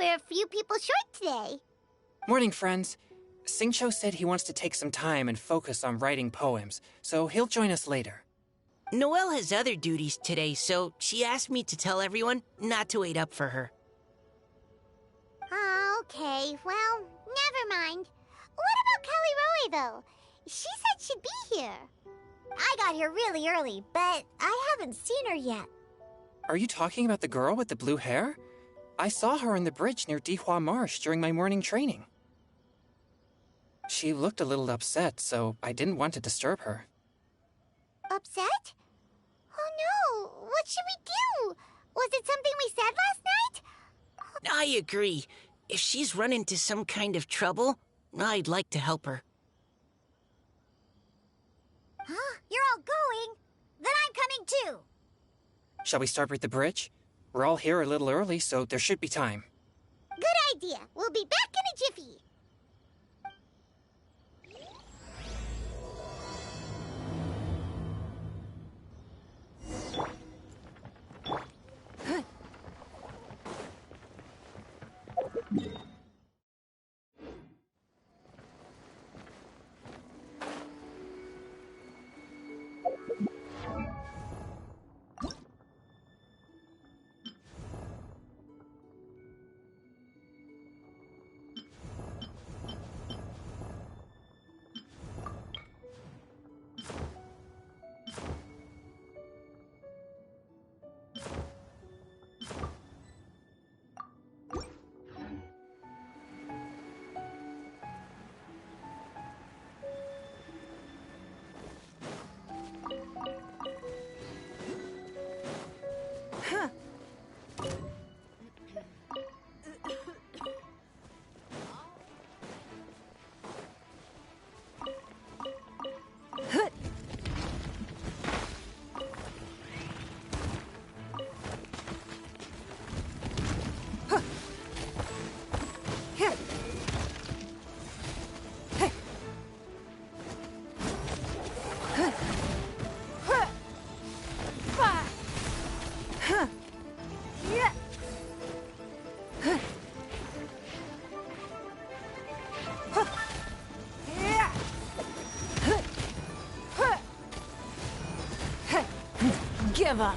we're a few people short today. Morning, friends. Singcho said he wants to take some time and focus on writing poems, so he'll join us later. Noelle has other duties today, so she asked me to tell everyone not to wait up for her. Oh, okay. Well, never mind. What about Kelly Roy, though? She said she'd be here. I got here really early, but I haven't seen her yet. Are you talking about the girl with the blue hair? I saw her on the bridge near Dihua Marsh during my morning training. She looked a little upset, so I didn't want to disturb her. Upset? Oh no, what should we do? Was it something we said last night? I agree. If she's run into some kind of trouble, I'd like to help her. Huh? You're all going? Then I'm coming too. Shall we start with the bridge? We're all here a little early, so there should be time. Good idea. We'll be back in a jiffy. Give up.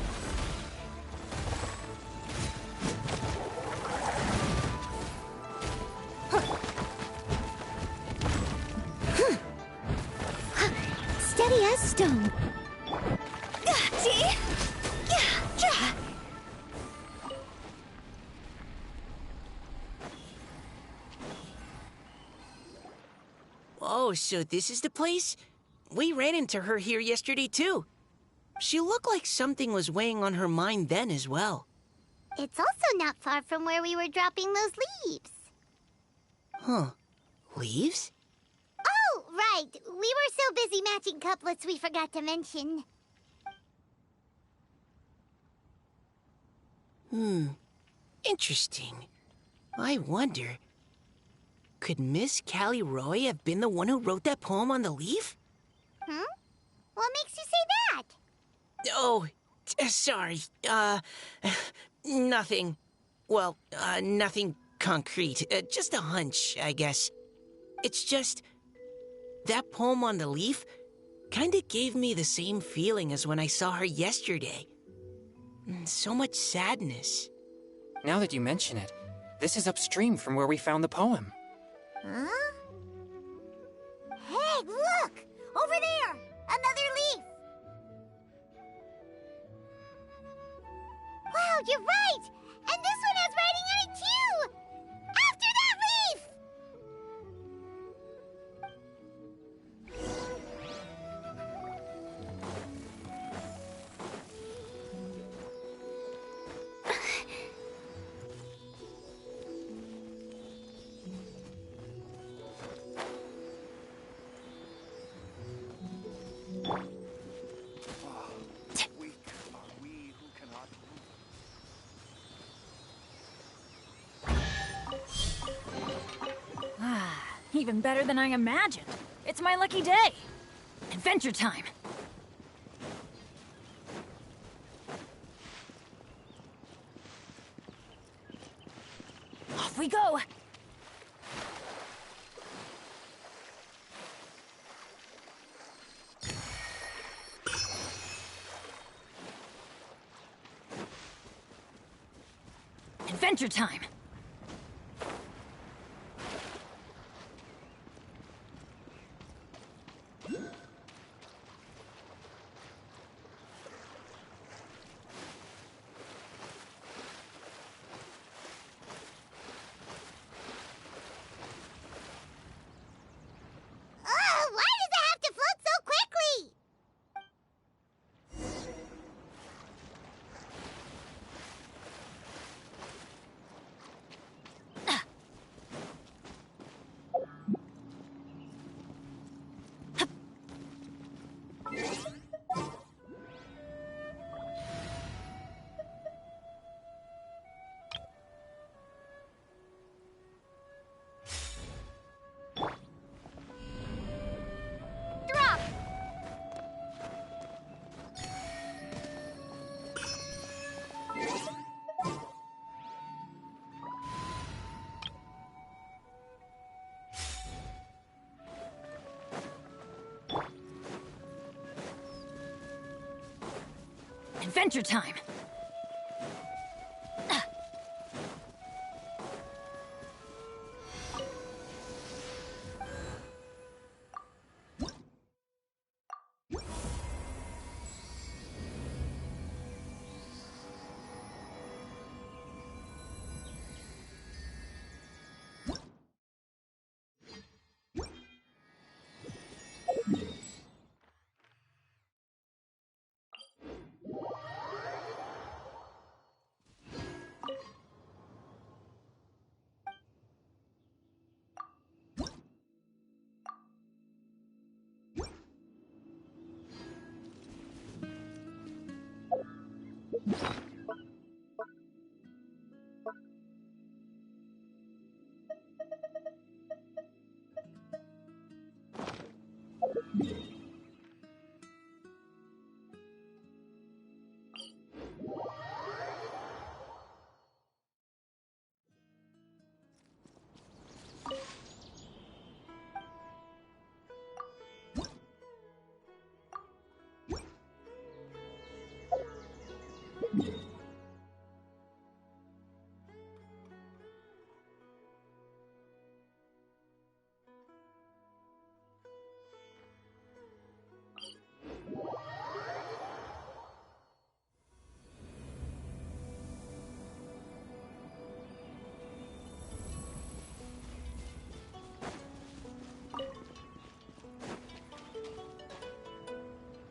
Steady as stone. See? Oh, so this is the place? We ran into her here yesterday, too. She looked like something was weighing on her mind then as well. It's also not far from where we were dropping those leaves. Huh. Leaves? Oh, right. We were so busy matching couplets we forgot to mention. Interesting. I wonder, could Miss Callie Roy have been the one who wrote that poem on the leaf? What makes you say that? Oh, sorry. Nothing. Well, nothing concrete. Just a hunch, I guess. It's just, that poem on the leaf kinda gave me the same feeling as when I saw her yesterday. So much sadness. Now that you mention it, this is upstream from where we found the poem. Huh? Hey, look! Over there! Another leaf! Wow, you're right! And this one has writing on it too! After that leaf! Even better than I imagined. It's my lucky day. Adventure time. Off we go! Adventure time! Why does it have to float so quickly? Drop! Adventure time!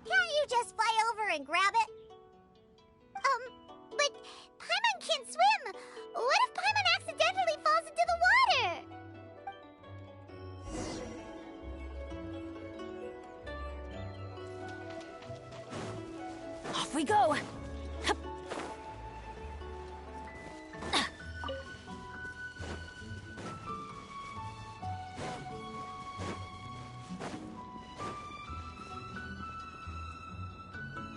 Can't you just fly over and grab it? But Paimon can't swim! What if Paimon accidentally falls into the water? Off we go! Hup.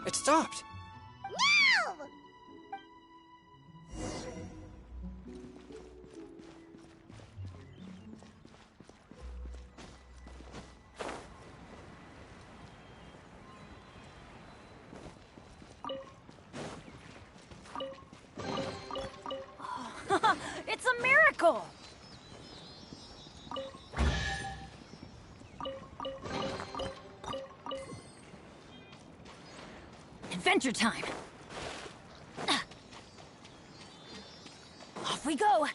It stopped! No! It's a miracle! Adventure time! Off we go!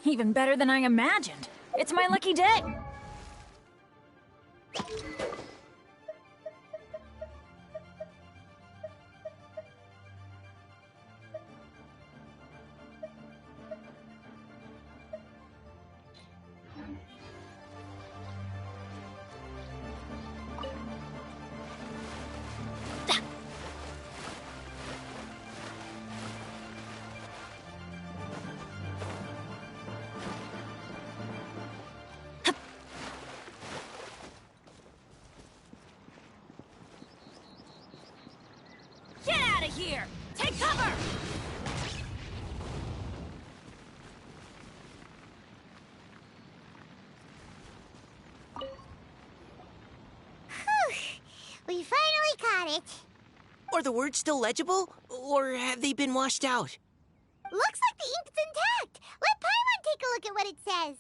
Even better than I imagined. It's my lucky day! Get out of here! Take cover! Whew. We finally caught it. Are the words still legible? Or have they been washed out? Looks like the ink's intact. Let Paimon take a look at what it says.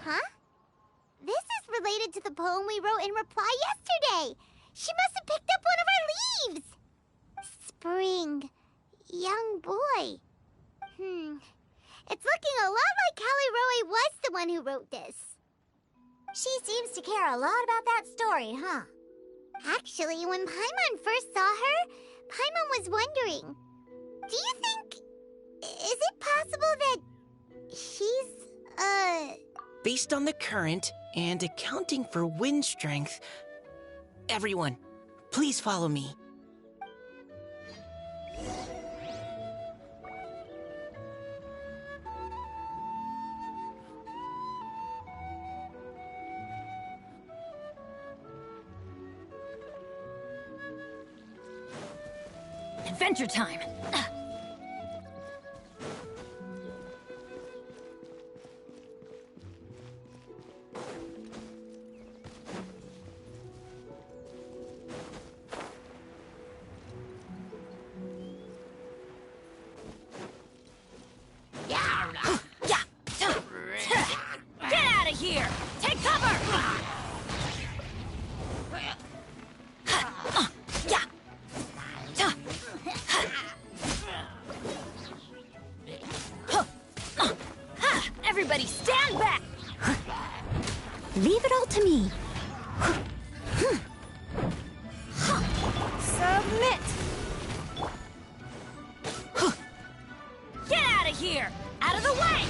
Huh? This is related to the poem we wrote in reply yesterday. She must have picked up one of our leaves. Spring. Young boy. It's looking a lot like Callie Roe was the one who wrote this. She seems to care a lot about that story, huh? Actually, when Paimon first saw her, Paimon was wondering, do you think... is it possible that she's, Based on the current and accounting for wind strength... Everyone, please follow me. Adventure time! Get out of here! Take cover! Everybody stand back! leave it all to me. Submit! Get out of here! Out of the way!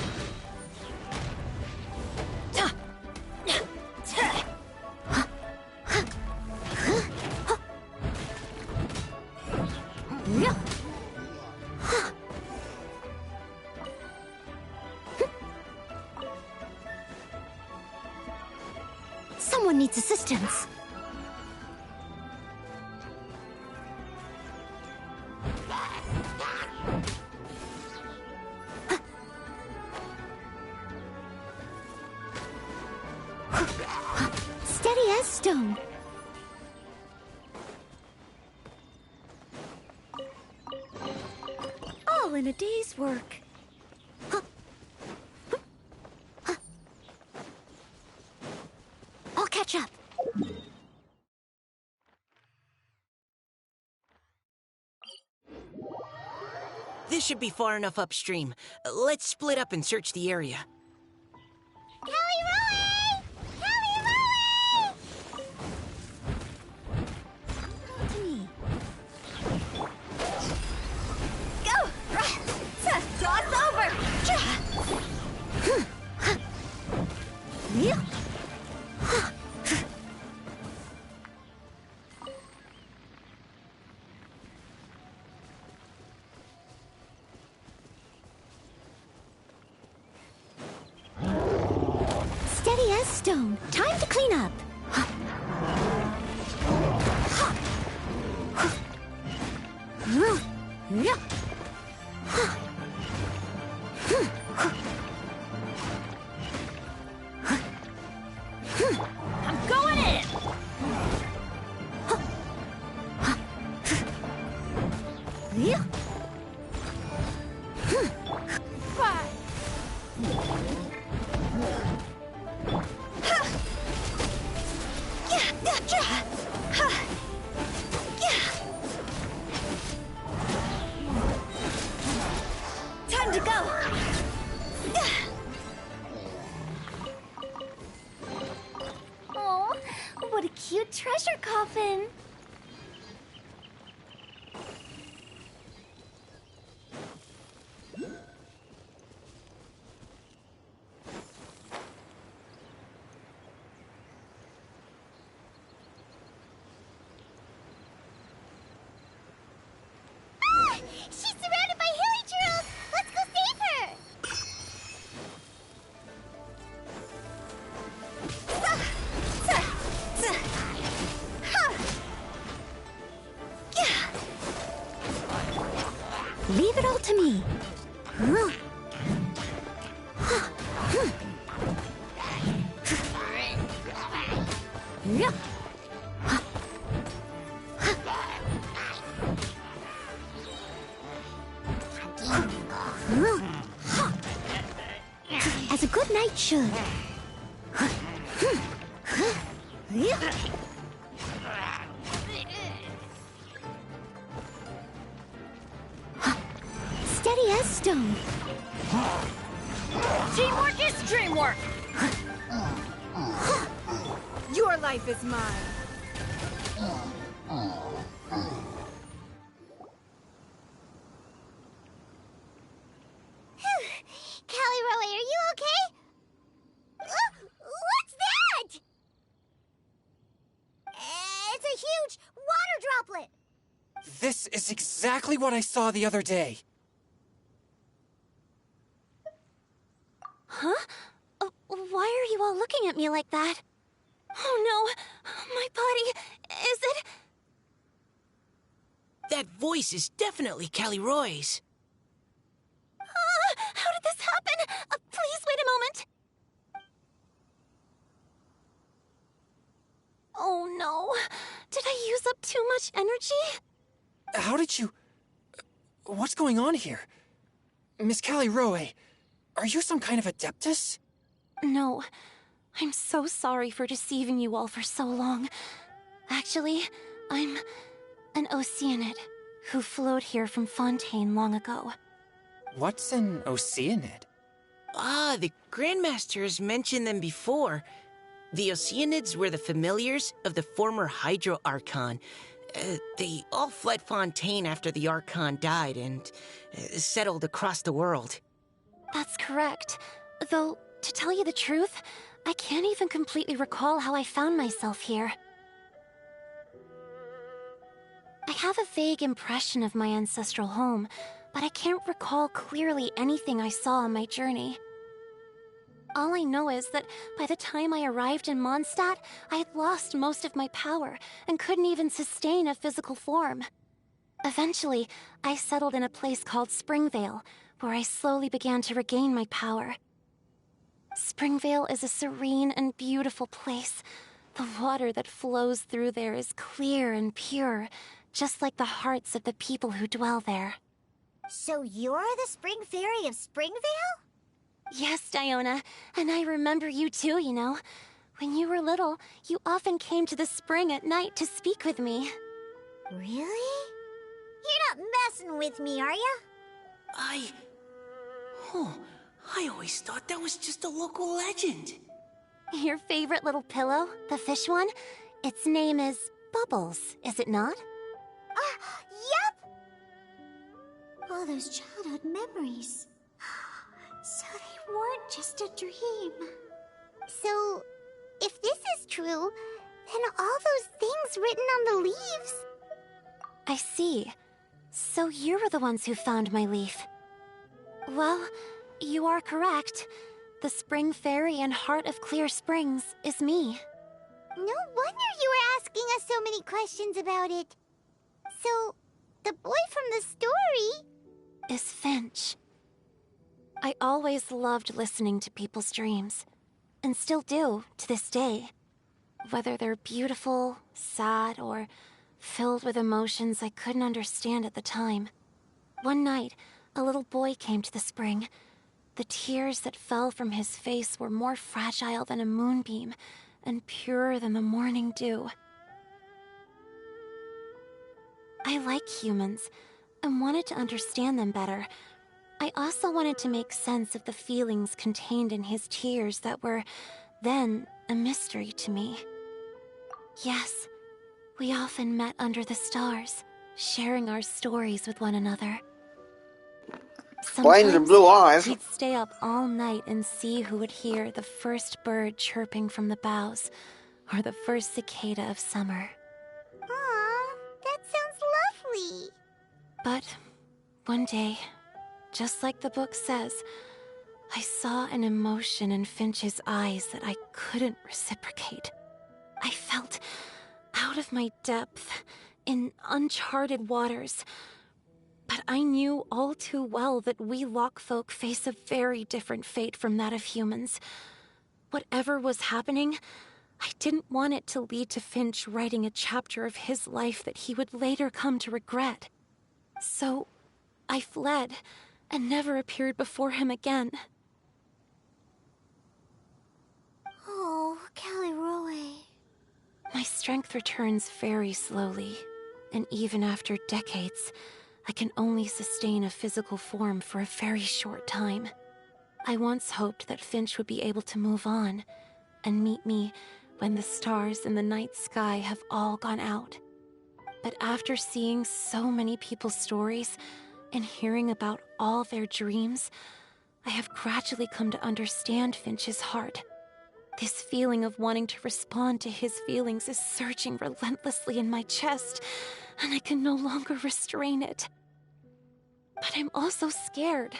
Someone needs assistance. Steady as stone. All in a day's work. I'll catch up. This should be far enough upstream. Let's split up and search the area. Callie Roe! Callie Roe! To me. Go! Toss over! Steady as stone. Time to clean up. I'm going in! Time to go. Oh, what a cute treasure coffin. She's surrounded by hilly churls! Let's go save her! to me. As a good knight should. Steady as stone. Teamwork is dreamwork! Your life is mine. Callie Roe, are you okay? What's that? It's a huge water droplet. This is exactly what I saw the other day. Huh? Why are you all looking at me like that? Oh no, my body, is it? That voice is definitely Callie Roy's. How did this happen? Please wait a moment. Oh no, did I use up too much energy? How did you... What's going on here? Miss Callie Roe, are you some kind of adeptus? No, I'm so sorry for deceiving you all for so long. Actually, I'm an Oceanid who flowed here from Fontaine long ago. What's an Oceanid? Ah, the Grandmasters mentioned them before. The Oceanids were the familiars of the former Hydro Archon. They all fled Fontaine after the Archon died and settled across the world. That's correct. Though, to tell you the truth, I can't even completely recall how I found myself here. I have a vague impression of my ancestral home, but I can't recall clearly anything I saw on my journey. All I know is that by the time I arrived in Mondstadt, I had lost most of my power and couldn't even sustain a physical form. Eventually, I settled in a place called Springvale, where I slowly began to regain my power. Springvale is a serene and beautiful place. The water that flows through there is clear and pure, just like the hearts of the people who dwell there. So you're the Spring Fairy of Springvale? Yes, Diona, and I remember you too, you know. When you were little, you often came to the spring at night to speak with me. Really? You're not messing with me, are ya? I always thought that was just a local legend. Your favorite little pillow, the fish one? Its name is Bubbles, is it not? Yep! All those childhood memories. So they weren't just a dream. So, if this is true, then all those things written on the leaves... I see. So you were the ones who found my leaf. Well, you are correct. The Spring Fairy and Heart of Clear Springs is me. No wonder you were asking us so many questions about it. So, the boy from the story... is Finch. I always loved listening to people's dreams, and still do to this day. Whether they're beautiful, sad, or filled with emotions I couldn't understand at the time. One night, a little boy came to the spring. The tears that fell from his face were more fragile than a moonbeam, and purer than the morning dew. I like humans, and wanted to understand them better. I also wanted to make sense of the feelings contained in his tears that were, then, a mystery to me. Yes, we often met under the stars, sharing our stories with one another. Plains and blue eyes. We'd stay up all night and see who would hear the first bird chirping from the boughs, or the first cicada of summer. Aw, that sounds lovely. But one day, just like the book says, I saw an emotion in Finch's eyes that I couldn't reciprocate. I felt out of my depth, in uncharted waters. But But I knew all too well that we Lockfolk face a very different fate from that of humans. Whatever was happening, I didn't want it to lead to Finch writing a chapter of his life that he would later come to regret. So, I fled, and never appeared before him again. Oh, Callie Roe. My strength returns very slowly, and even after decades, I can only sustain a physical form for a very short time. I once hoped that Finch would be able to move on, and meet me when the stars in the night sky have all gone out. But after seeing so many people's stories, and hearing about all their dreams, I have gradually come to understand Finch's heart. This feeling of wanting to respond to his feelings is surging relentlessly in my chest, and I can no longer restrain it. But I'm also scared.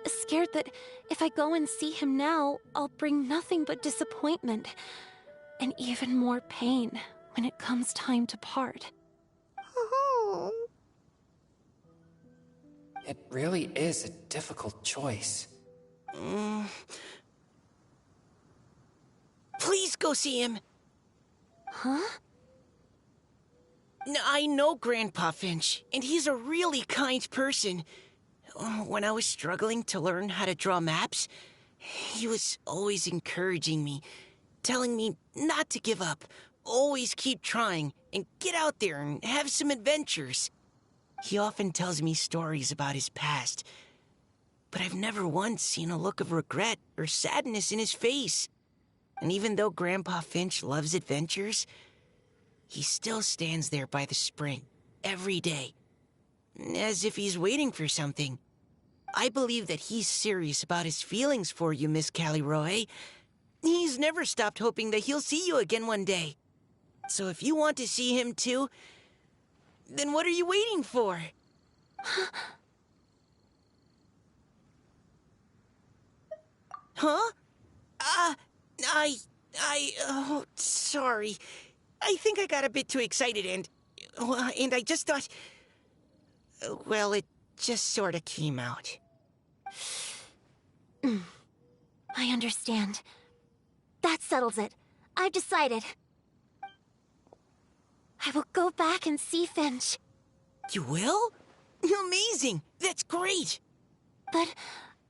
Scared that if I go and see him now, I'll bring nothing but disappointment, and even more pain when it comes time to part. Oh. It really is a difficult choice. Please go see him. Huh? I know Grandpa Finch, and he's a really kind person. When I was struggling to learn how to draw maps, he was always encouraging me, telling me not to give up, always keep trying, and get out there and have some adventures. He often tells me stories about his past, but I've never once seen a look of regret or sadness in his face. And even though Grandpa Finch loves adventures, he still stands there by the spring every day, as if he's waiting for something. I believe that he's serious about his feelings for you, Miss Callie Roe. He's never stopped hoping that he'll see you again one day. So if you want to see him too, then what are you waiting for? Huh? Oh, sorry. I think I got a bit too excited and I just thought, well, it just sort of came out. I understand. That settles it. I've decided. I will go back and see Finch. You will? Amazing! That's great! But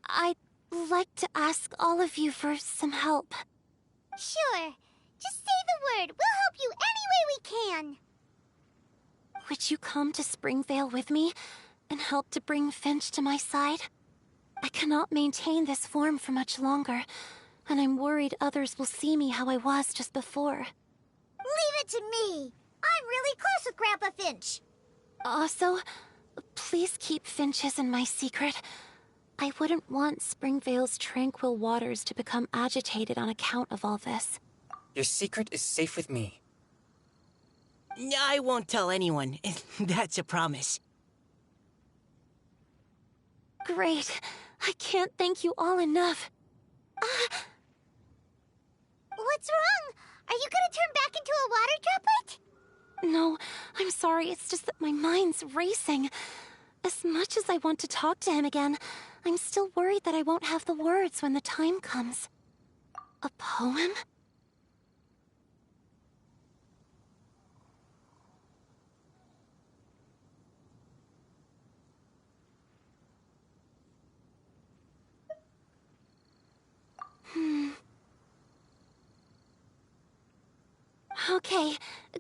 I'd like to ask all of you for some help. Sure. Just say the word. We'll help you any way we can. Would you come to Springvale with me and help to bring Finch to my side? I cannot maintain this form for much longer, and I'm worried others will see me how I was just before. Leave it to me. I'm really close with Grandpa Finch. Also, please keep Finch's in my secret. I wouldn't want Springvale's tranquil waters to become agitated on account of all this. Your secret is safe with me. I won't tell anyone. That's a promise. Great. I can't thank you all enough. What's wrong? Are you gonna turn back into a water droplet? No, I'm sorry. It's just that my mind's racing. As much as I want to talk to him again, I'm still worried that I won't have the words when the time comes. A poem? Okay,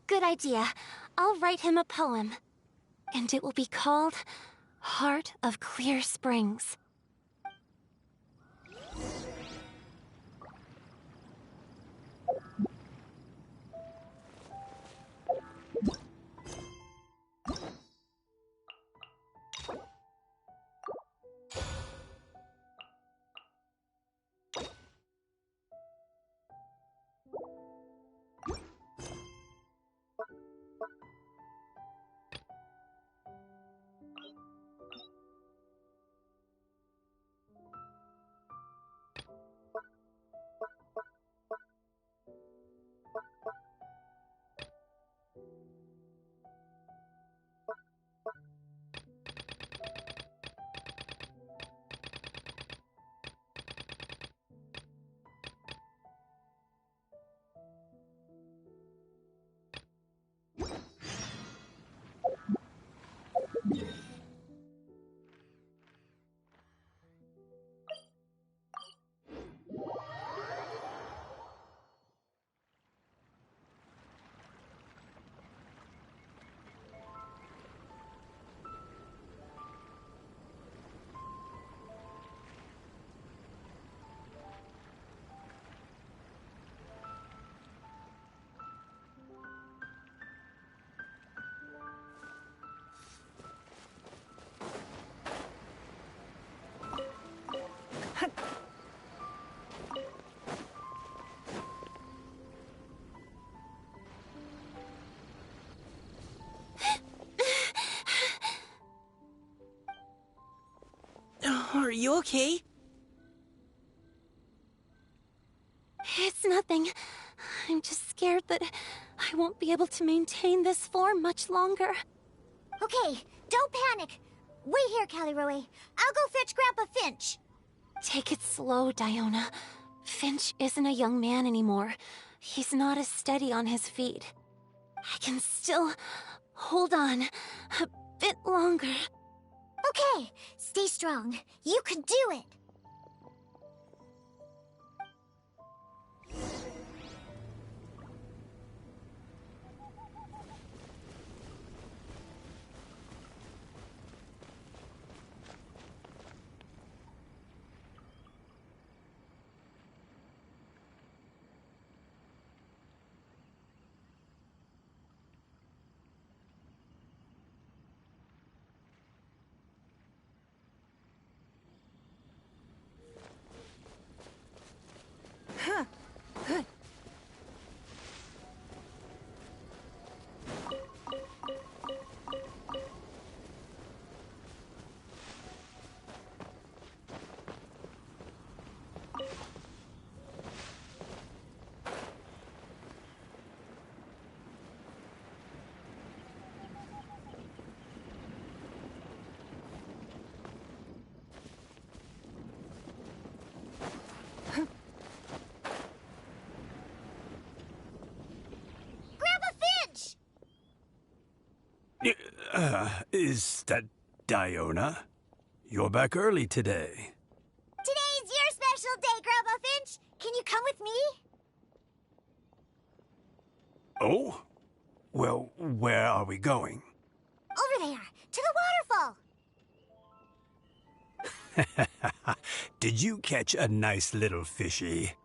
good idea. I'll write him a poem. And it will be called Heart of Clear Springs. you okay? It's nothing. I'm just scared that I won't be able to maintain this form much longer. Okay, don't panic. Wait here, Caliroe. I'll go fetch Grandpa Finch. Take it slow, Diona. Finch isn't a young man anymore. He's not as steady on his feet. I can still hold on a bit longer. Okay, stay strong. You can do it. Grandpa Finch! Is that Diona? You're back early today. Today's your special day, Grandpa Finch. Can you come with me? Oh? Well, where are we going? Over there, to the waterfall. Did you catch a nice little fishy?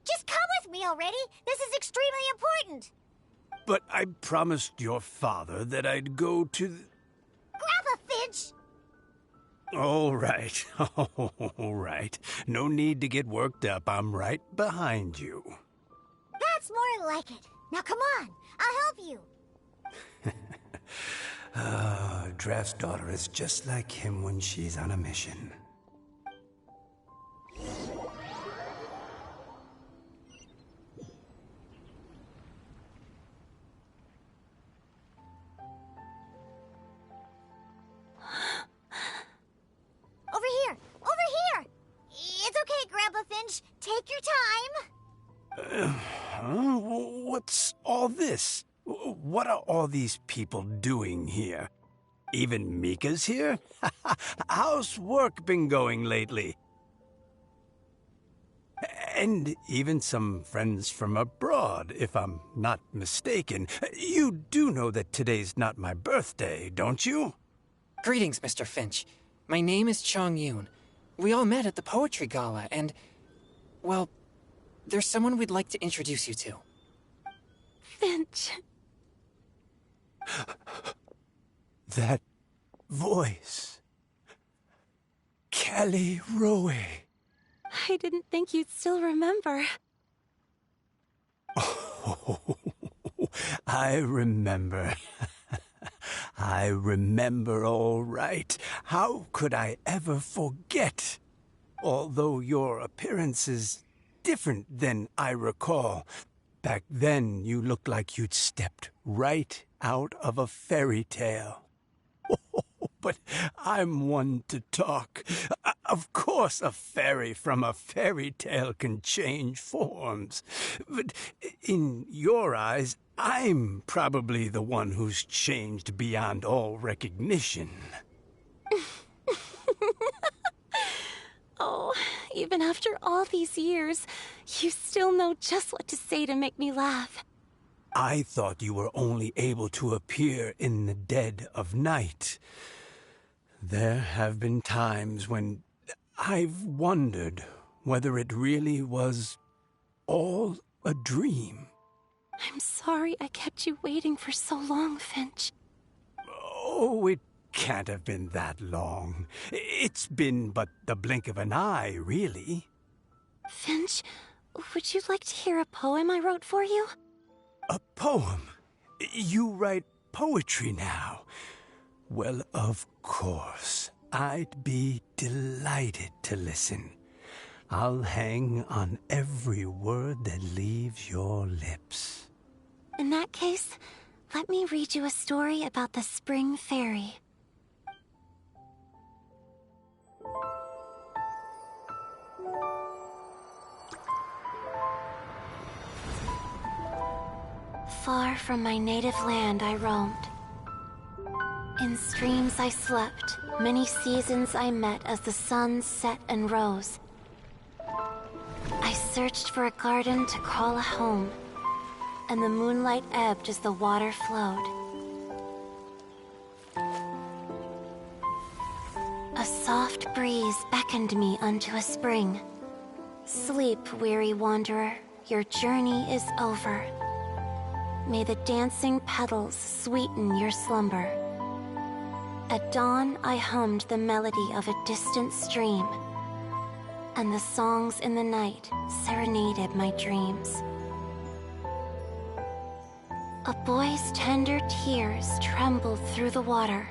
Just come with me already. This is extremely important. But I promised your father that I'd go to Grandpa Finch! All right. All right. No need to get worked up. I'm right behind you. That's more like it. Now come on, I'll help you. Draft's daughter is just like him when she's on a mission. Over here! Over here! It's okay, Grandpa Finch. Take your time. What's all this? What are all these people doing here? Even Mika's here? How's work been going lately? And even some friends from abroad, if I'm not mistaken. You do know that today's not my birthday, don't you? Greetings, Mr. Finch. My name is Chong Yoon. We all met at the poetry gala, and... well, there's someone we'd like to introduce you to. Finch. That voice. Callie Roe. I didn't think you'd still remember. Oh, I remember. I remember all right. How could I ever forget? Although your appearance is different than I recall. Back then, you looked like you'd stepped right out of a fairy tale. But I'm one to talk. Of course a fairy from a fairy tale can change forms. But in your eyes, I'm probably the one who's changed beyond all recognition. Oh, even after all these years, you still know just what to say to make me laugh. I thought you were only able to appear in the dead of night. There have been times when I've wondered whether it really was all a dream. I'm sorry I kept you waiting for so long, Finch. Oh, it can't have been that long. It's been but the blink of an eye, really. Finch, would you like to hear a poem I wrote for you? A poem? You write poetry now? Well, of course. I'd be delighted to listen. I'll hang on every word that leaves your lips. In that case, let me read you a story about the Spring Fairy. Far from my native land I roamed. In streams I slept, many seasons I met as the sun set and rose. I searched for a garden to call a home, and the moonlight ebbed as the water flowed. A soft breeze beckoned me unto a spring. Sleep, weary wanderer, your journey is over. May the dancing petals sweeten your slumber. At dawn, I hummed the melody of a distant stream, and the songs in the night serenaded my dreams. A boy's tender tears trembled through the water,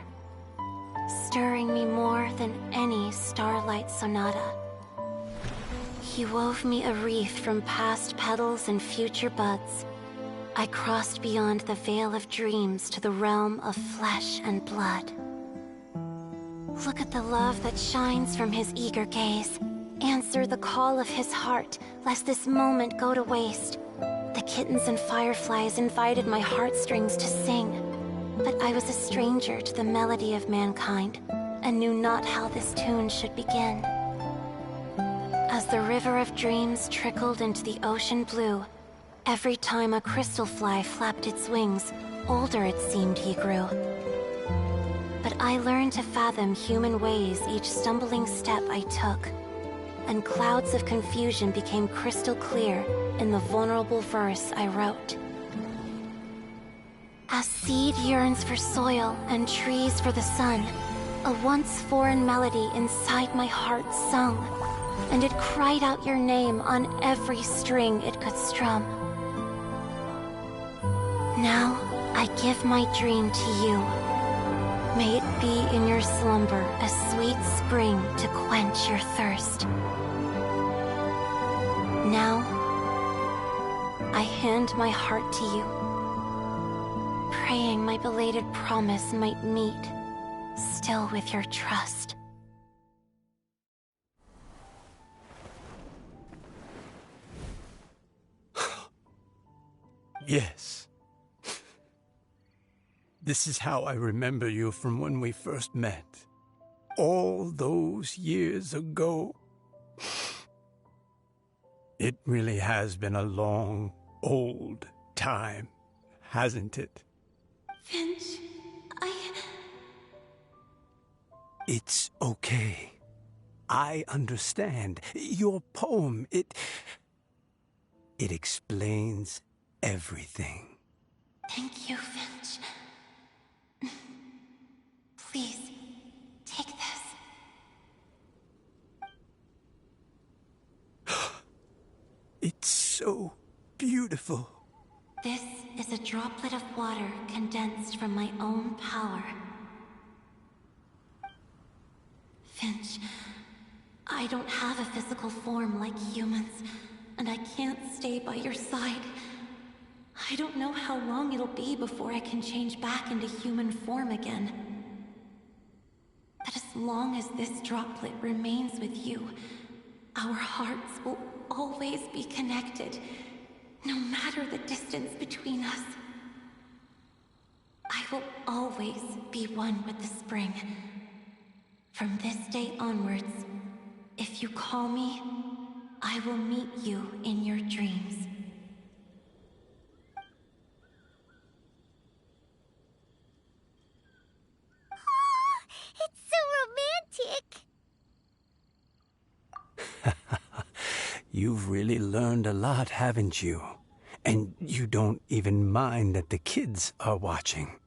stirring me more than any starlight sonata. He wove me a wreath from past petals and future buds. I crossed beyond the veil of dreams to the realm of flesh and blood. Look at the love that shines from his eager gaze. Answer the call of his heart, lest this moment go to waste. The kittens and fireflies invited my heartstrings to sing, but I was a stranger to the melody of mankind, and knew not how this tune should begin. As the river of dreams trickled into the ocean blue, every time a crystal fly flapped its wings, older it seemed he grew. But I learned to fathom human ways each stumbling step I took, and clouds of confusion became crystal clear in the vulnerable verse I wrote. As seed yearns for soil and trees for the sun, a once foreign melody inside my heart sung, and it cried out your name on every string it could strum. Now I give my dream to you. May it be in your slumber a sweet spring to quench your thirst. Now, I hand my heart to you, praying my belated promise might meet, still with your trust. Yes. This is how I remember you from when we first met. All those years ago. It really has been a long, old time, hasn't it? Finch, It's okay. I understand. Your poem, it explains everything. Thank you, Finch. Please, take this. It's so beautiful. This is a droplet of water condensed from my own power. Finch, I don't have a physical form like humans, and I can't stay by your side. I don't know how long it'll be before I can change back into human form again. But as long as this droplet remains with you, our hearts will always be connected, no matter the distance between us. I will always be one with the spring. From this day onwards, if you call me, I will meet you in your dreams. It's so romantic. You've really learned a lot, haven't you? And you don't even mind that the kids are watching.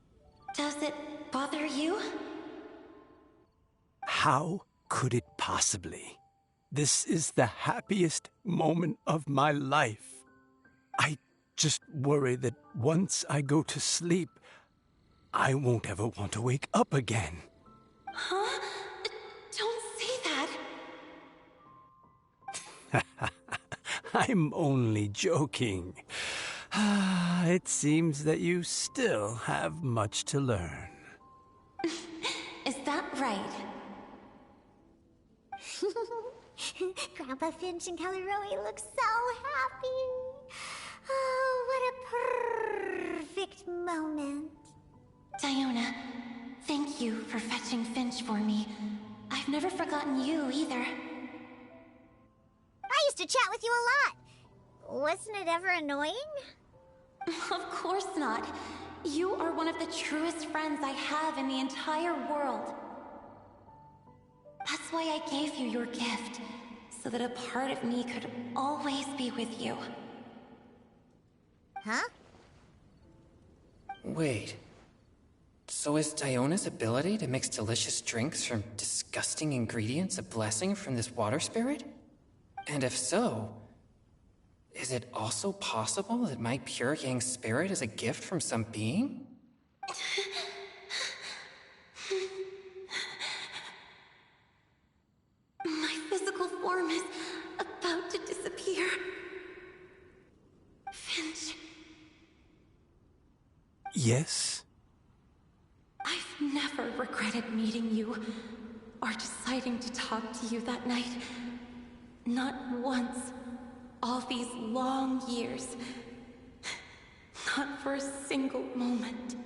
Does it bother you? How could it possibly? This is the happiest moment of my life. I just worry that once I go to sleep, I won't ever want to wake up again. Huh? I'm only joking. It seems that you still have much to learn. Is that right? Grandpa Finch and Kelly Rowie look so happy. Oh, what a perfect moment. Diona, thank you for fetching Finch for me. I've never forgotten you either. I used to chat with you a lot. Wasn't it ever annoying? Of course not. You are one of the truest friends I have in the entire world. That's why I gave you your gift, so that a part of me could always be with you. Huh? Wait. So is Diona's ability to mix delicious drinks from disgusting ingredients a blessing from this water spirit? And if so, is it also possible that my pure yang spirit is a gift from some being? My physical form is about to disappear. Finch, Yes? I've never regretted meeting you or deciding to talk to you that night. Not once. All these long years. Not for a single moment.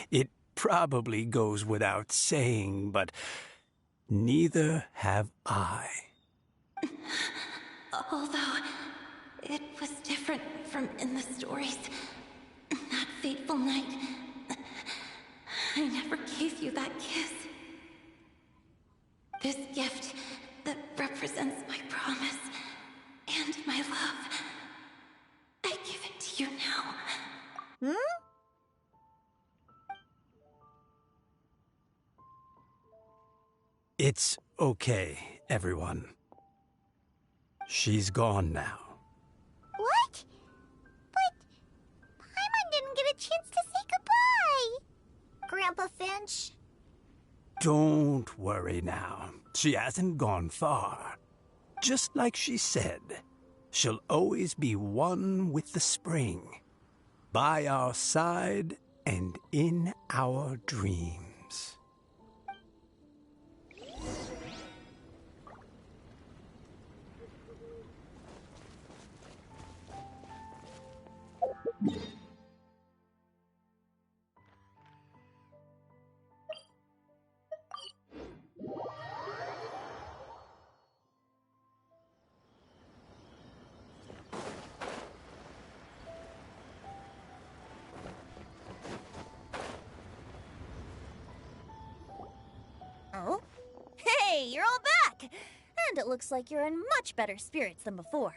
It probably goes without saying, but neither have I. Although, it was different from in the stories. That fateful night, I never gave you that kiss. This gift that represents my promise and my love, I give it to you now. It's okay, everyone. She's gone now. What? But Paimon didn't get a chance to say goodbye. Grandpa Finch? Don't worry now. She hasn't gone far. Just like she said, she'll always be one with the spring. By our side and in our dreams. Oh? Hey, you're all back! And it looks like you're in much better spirits than before.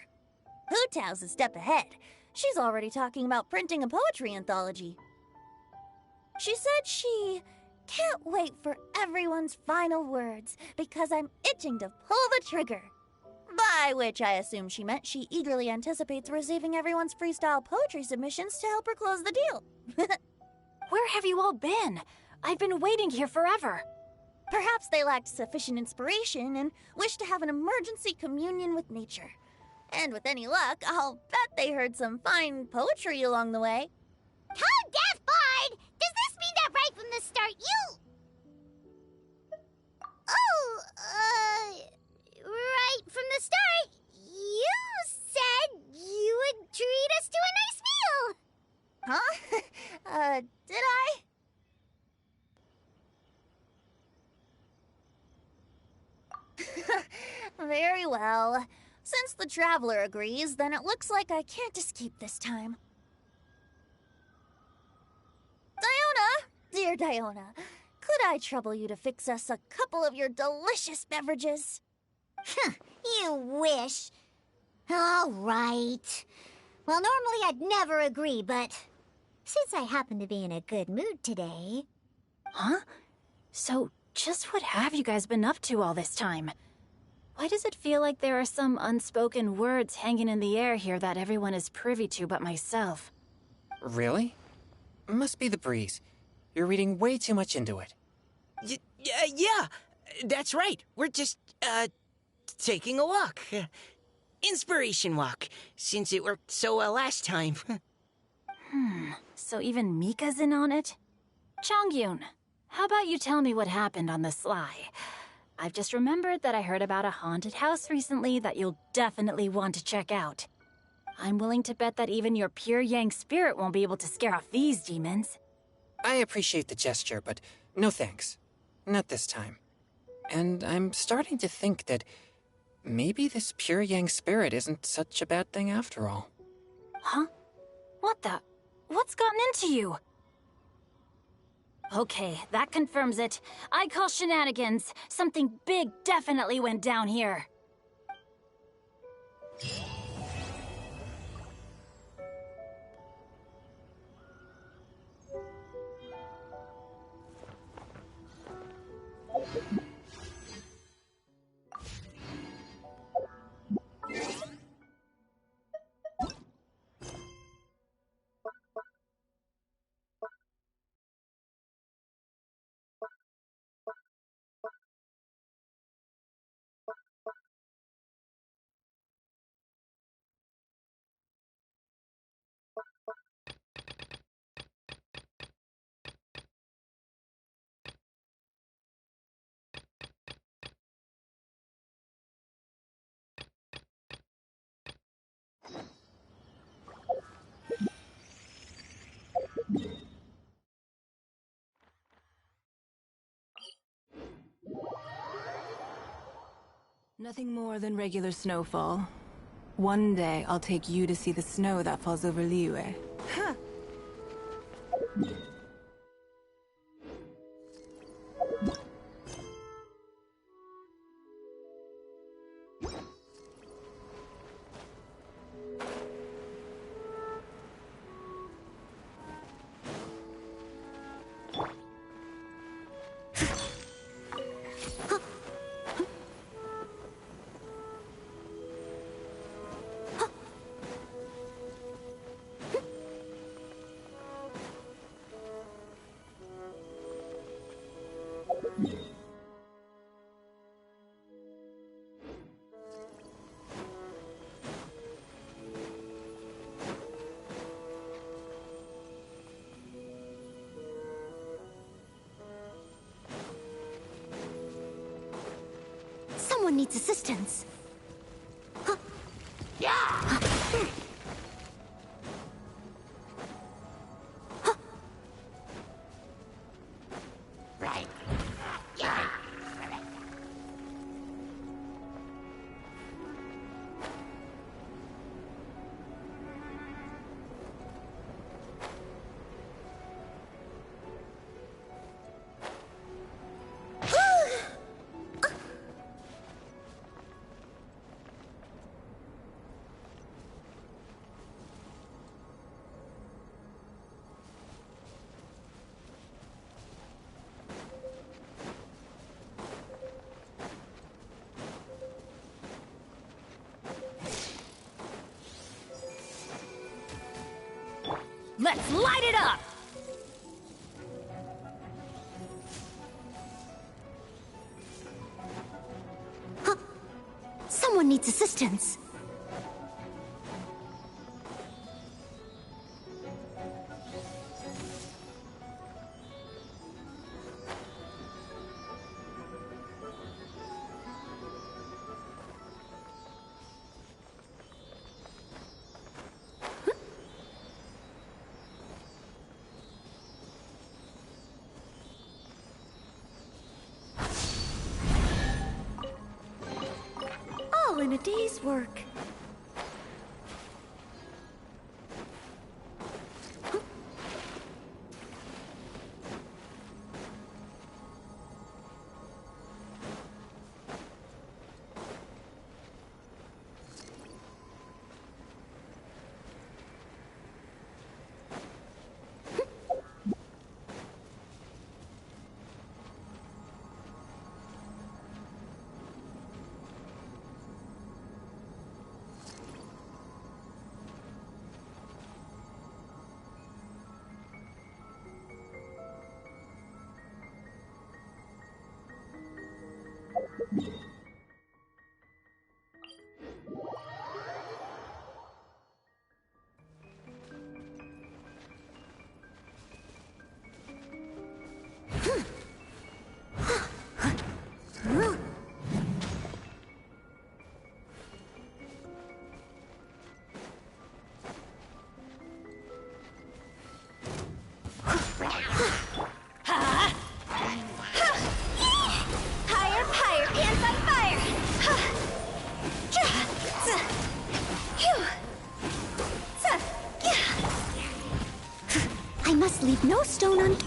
Hu Tao's a step ahead. She's already talking about printing a poetry anthology. She said she can't wait for everyone's final words because I'm itching to pull the trigger. By which I assume she meant she eagerly anticipates receiving everyone's freestyle poetry submissions to help her close the deal. Where have you all been? I've been waiting here forever. Perhaps they lacked sufficient inspiration and wished to have an emergency communion with nature. And with any luck, I'll bet they heard some fine poetry along the way. Tone deaf, Bard! Does this mean that right from the start you... right from the start, you said you would treat us to a nice meal! Huh? Did I? Very well. Since the Traveler agrees, then it looks like I can't escape this time. Diona! Dear Diona, could I trouble you to fix us a couple of your delicious beverages? You wish. All right. Well, normally I'd never agree, but since I happen to be in a good mood today... Huh? So, just what have you guys been up to all this time? Why does it feel like there are some unspoken words hanging in the air here that everyone is privy to but myself? Really? Must be the breeze. You're reading way too much into it. Yeah, that's right. We're just Taking a walk. Inspiration walk, since it worked so well last time. So even Mika's in on it? Chongyun, how about you tell me what happened on the sly? I've just remembered that I heard about a haunted house recently that you'll definitely want to check out. I'm willing to bet that even your pure Yang spirit won't be able to scare off these demons. I appreciate the gesture, but no thanks. Not this time. And I'm starting to think that maybe this pure Yang spirit isn't such a bad thing after all. Huh? What the? What's gotten into you? Okay, that confirms it. I call shenanigans. Something big definitely went down here. Nothing more than regular snowfall. One day, I'll take you to see the snow that falls over Liyue. Ha! Someone needs assistance. Huh? Let's light it up! Huh? Someone needs assistance. All in a day's work. Gods leave no stone unturned.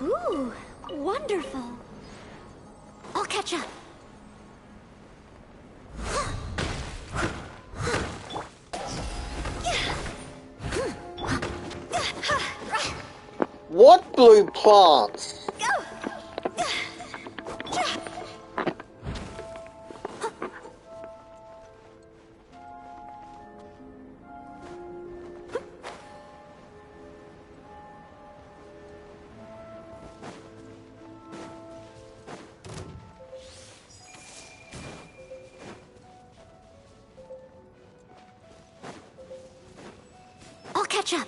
Ooh, wonderful. I'll catch up. What blue plants? I'll catch up.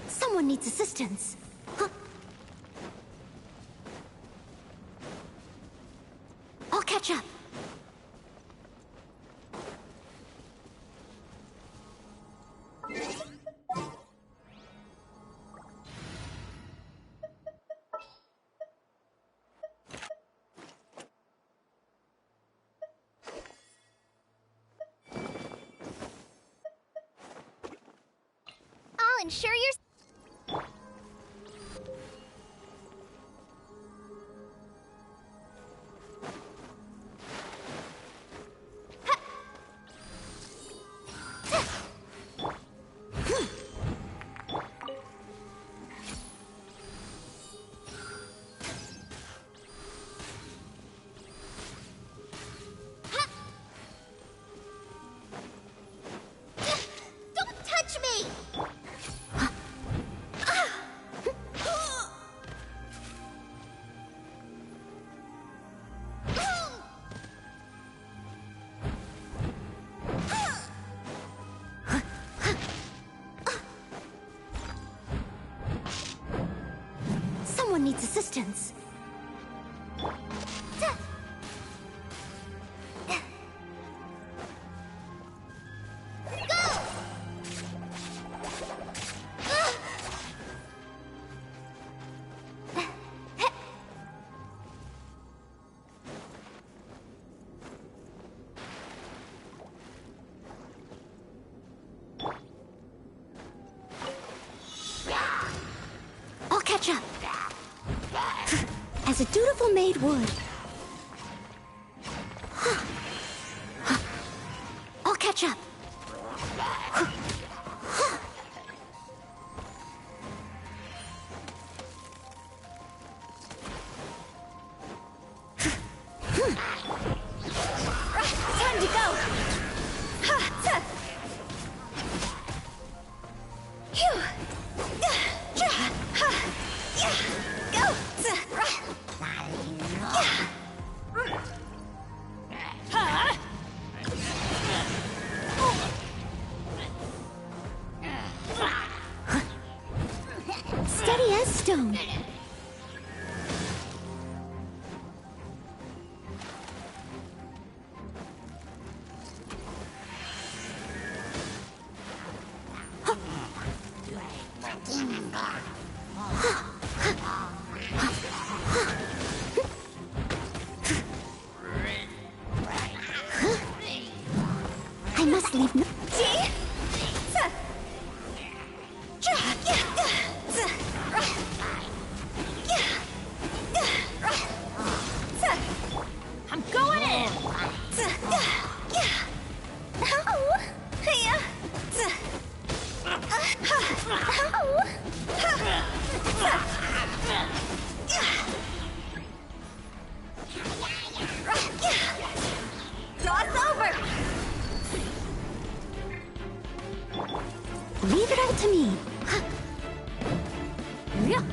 Someone needs assistance. I'll catch up. I'll ensure your... Don't touch me! Someone needs assistance. I'll catch up. As a dutiful maid would. I'll catch up. Time to go! Phew! Go! Steady as stone. I must leave no... I'm going in! Toss over! Leave it all to me. Yeah.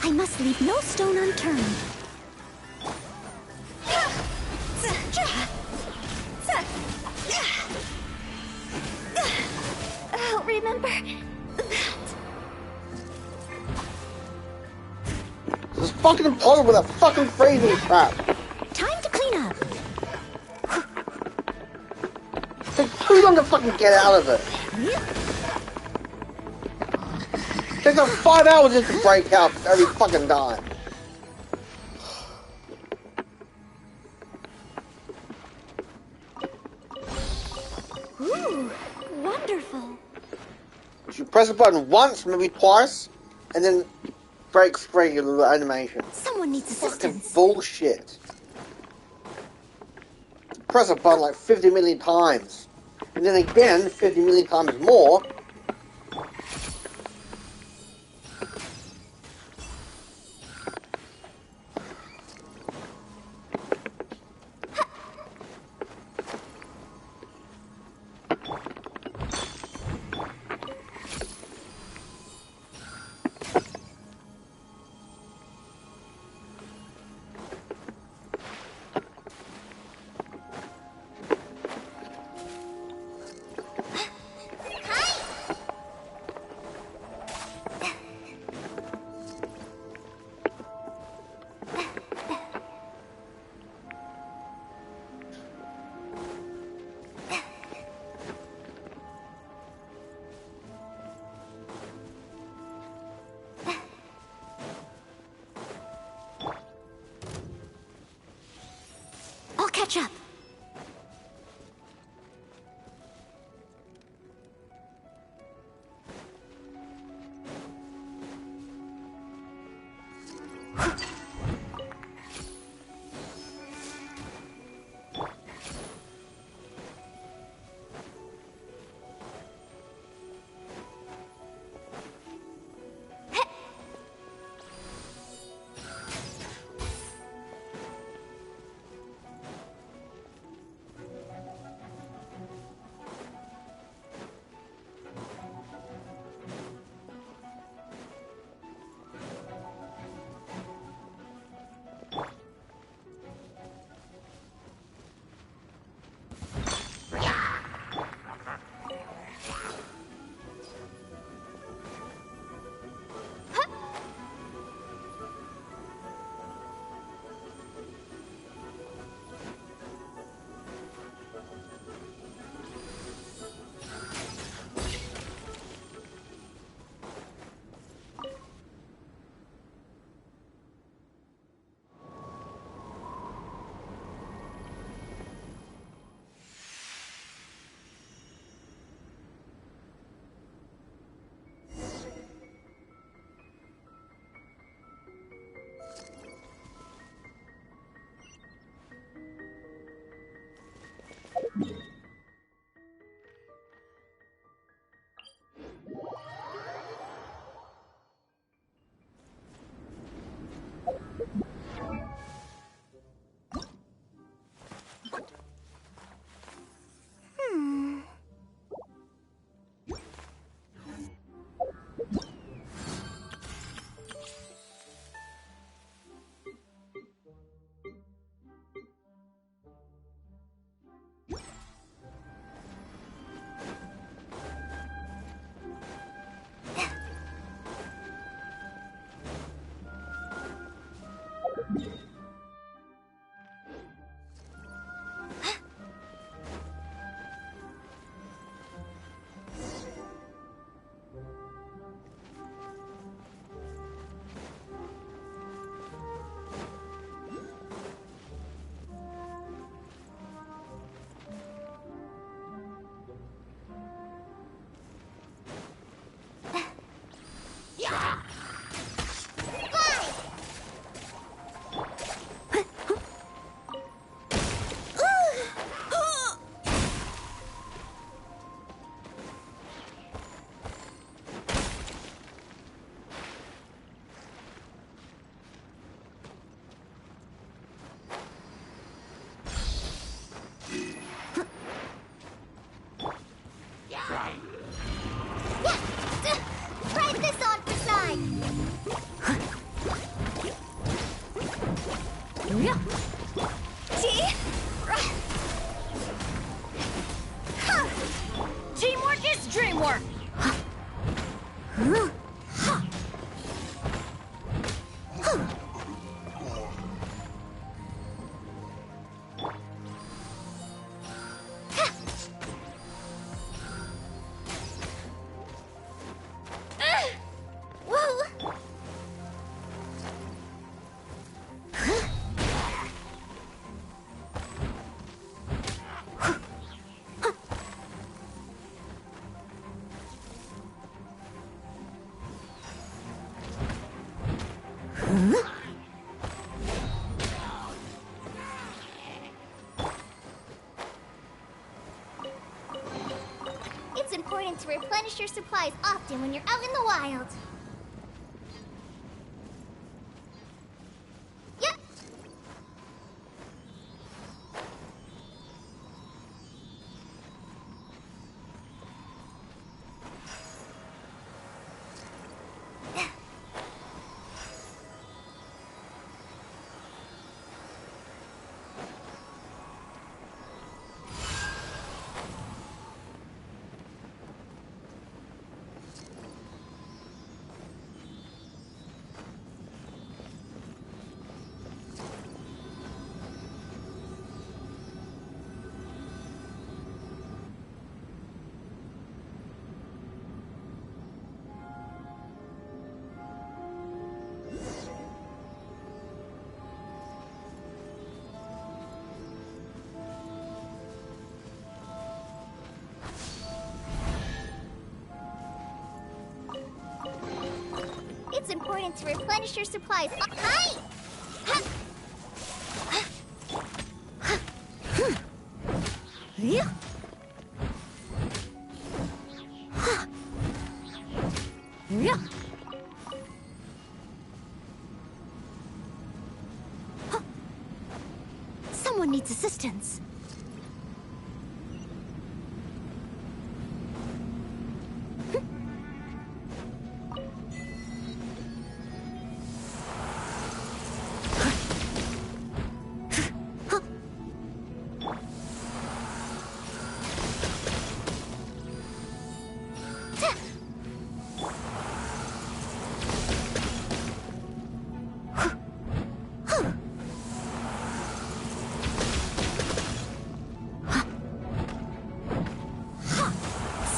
I must leave no stone unturned. I'll remember that. This is fucking impossible with that fucking freezing crap. Time to clean up. It takes too long to fucking get out of it. It takes like 5 hours just to break out every fucking time. Ooh, wonderful. You press a button once, maybe twice, and then breaks free of the animation. Someone needs Fucking assistance. bullshit. Press a button like 50 million times, and then again 50 million times more. I'll catch up. anymore! Whoa! It's important to replenish your supplies often when you're out in the wild. Yep. It's important to replenish your supplies. Hi! Yeah. Yeah. Someone needs assistance.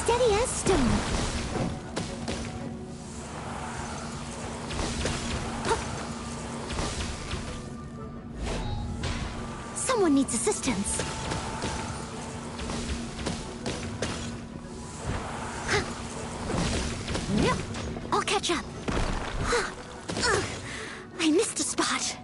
Steady as stone. Someone needs assistance. I'll catch up. I missed a spot.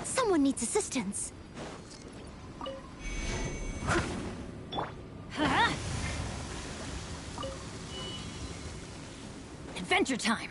Someone needs assistance. Adventure time!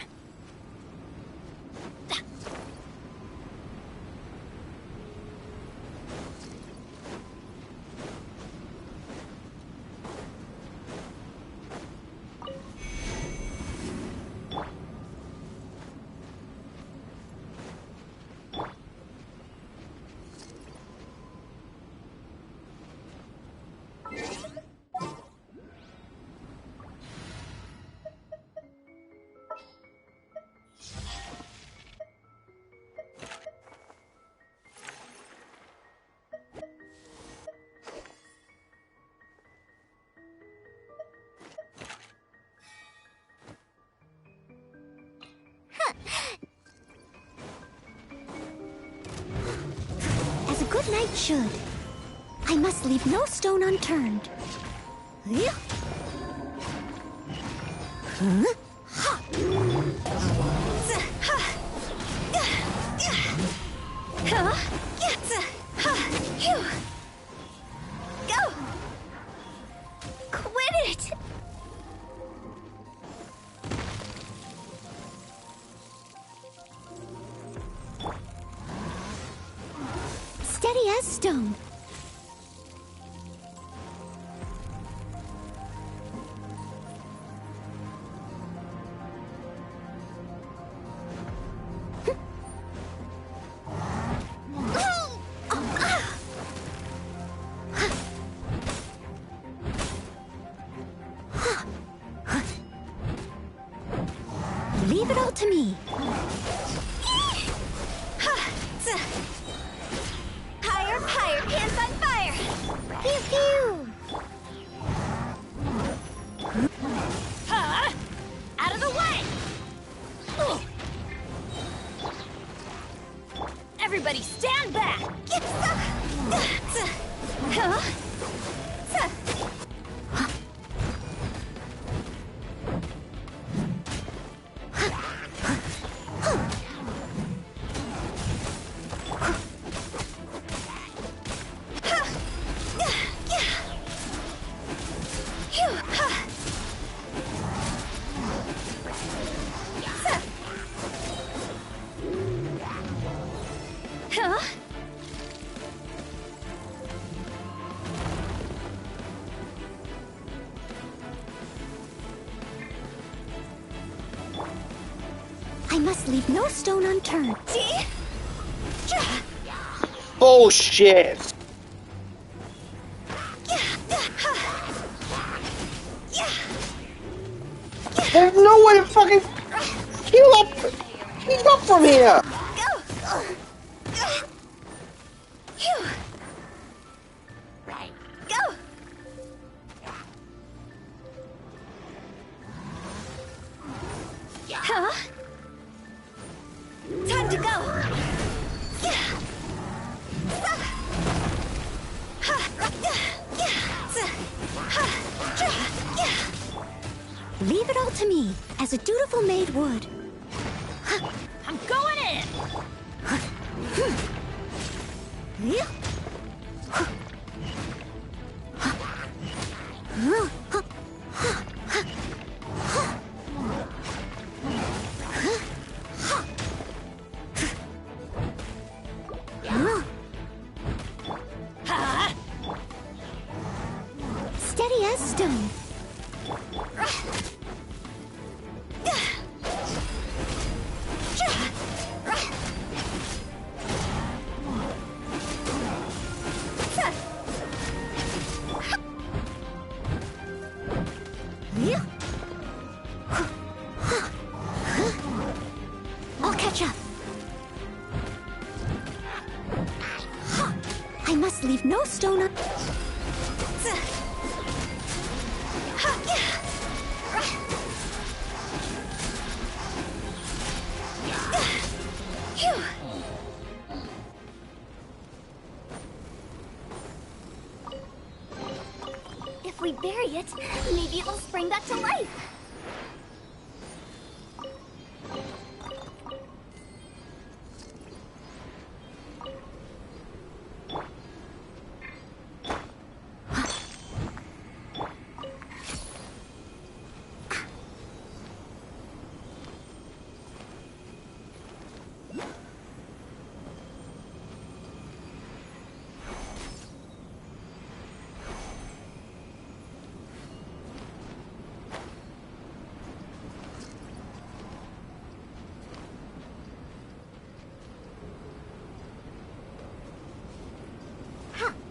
good knight should. I must leave no stone unturned. Huh? Go! Quit it! Steady as stone. Leave it all to me. Higher, higher, pants on fire! Pew pew. Huh? Out of the way! Everybody stand back! Huh? Huh? I must leave no stone unturned. See? Bullshit! There's no way to fucking heal up from here! Go! Huh? Time to go! Leave it all to me, as a dutiful maid would. I'm going in! Steady as stone. I'll catch up. I must leave no stone un- If we bury it, maybe it'll spring back to life.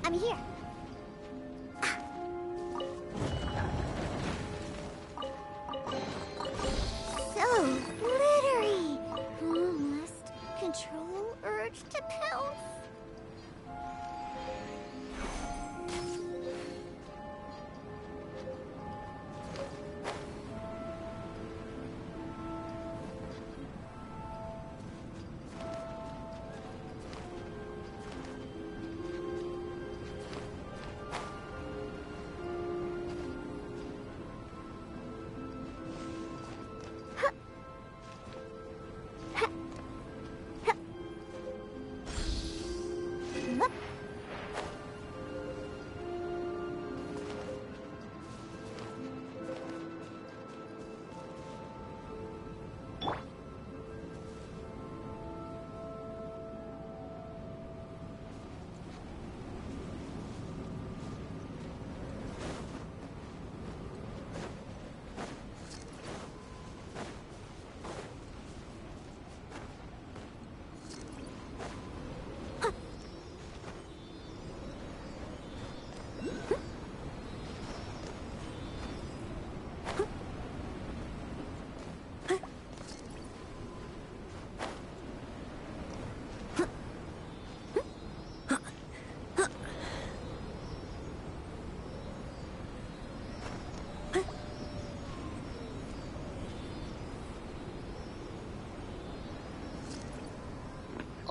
I'm here. So glittery. Must control urge to pounce.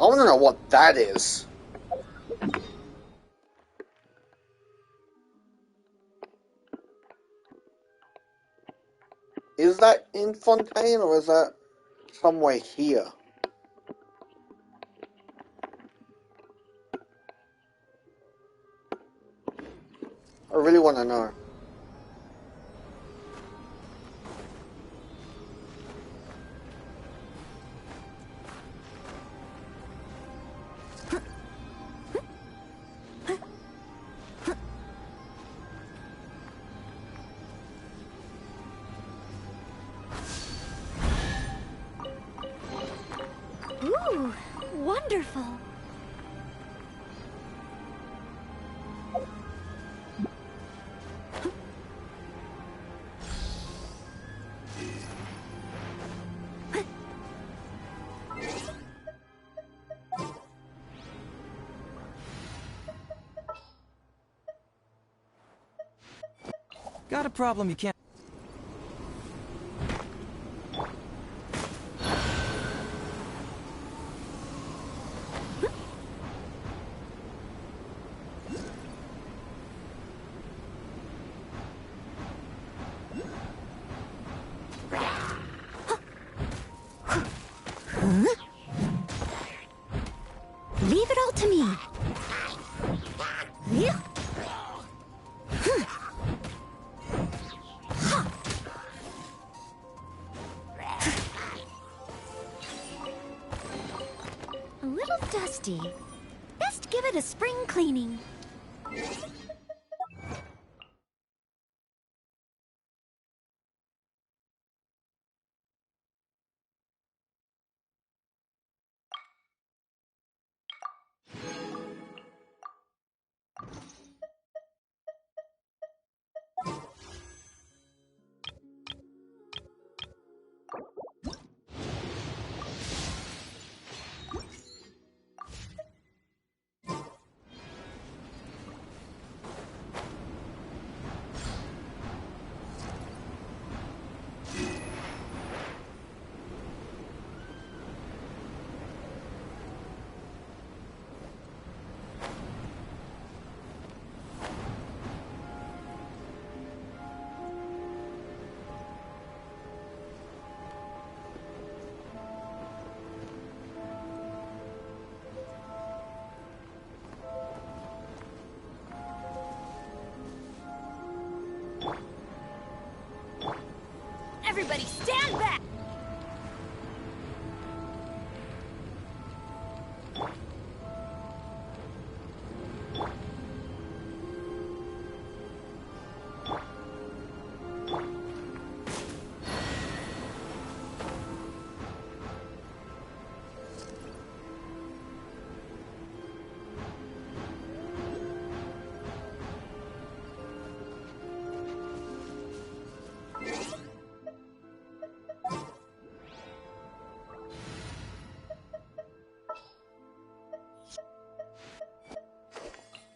want to know what that is. Is that in Fontaine or is that somewhere here? I really want to know. Ooh, wonderful. Got a problem you can't... Leave it all to me. A little dusty. Best give it a spring cleaning. Everybody stand back!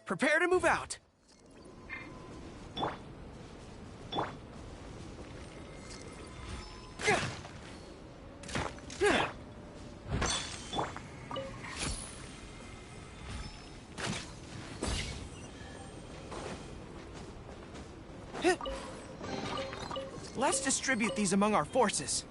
Prepare to move out. Let's distribute these among our forces.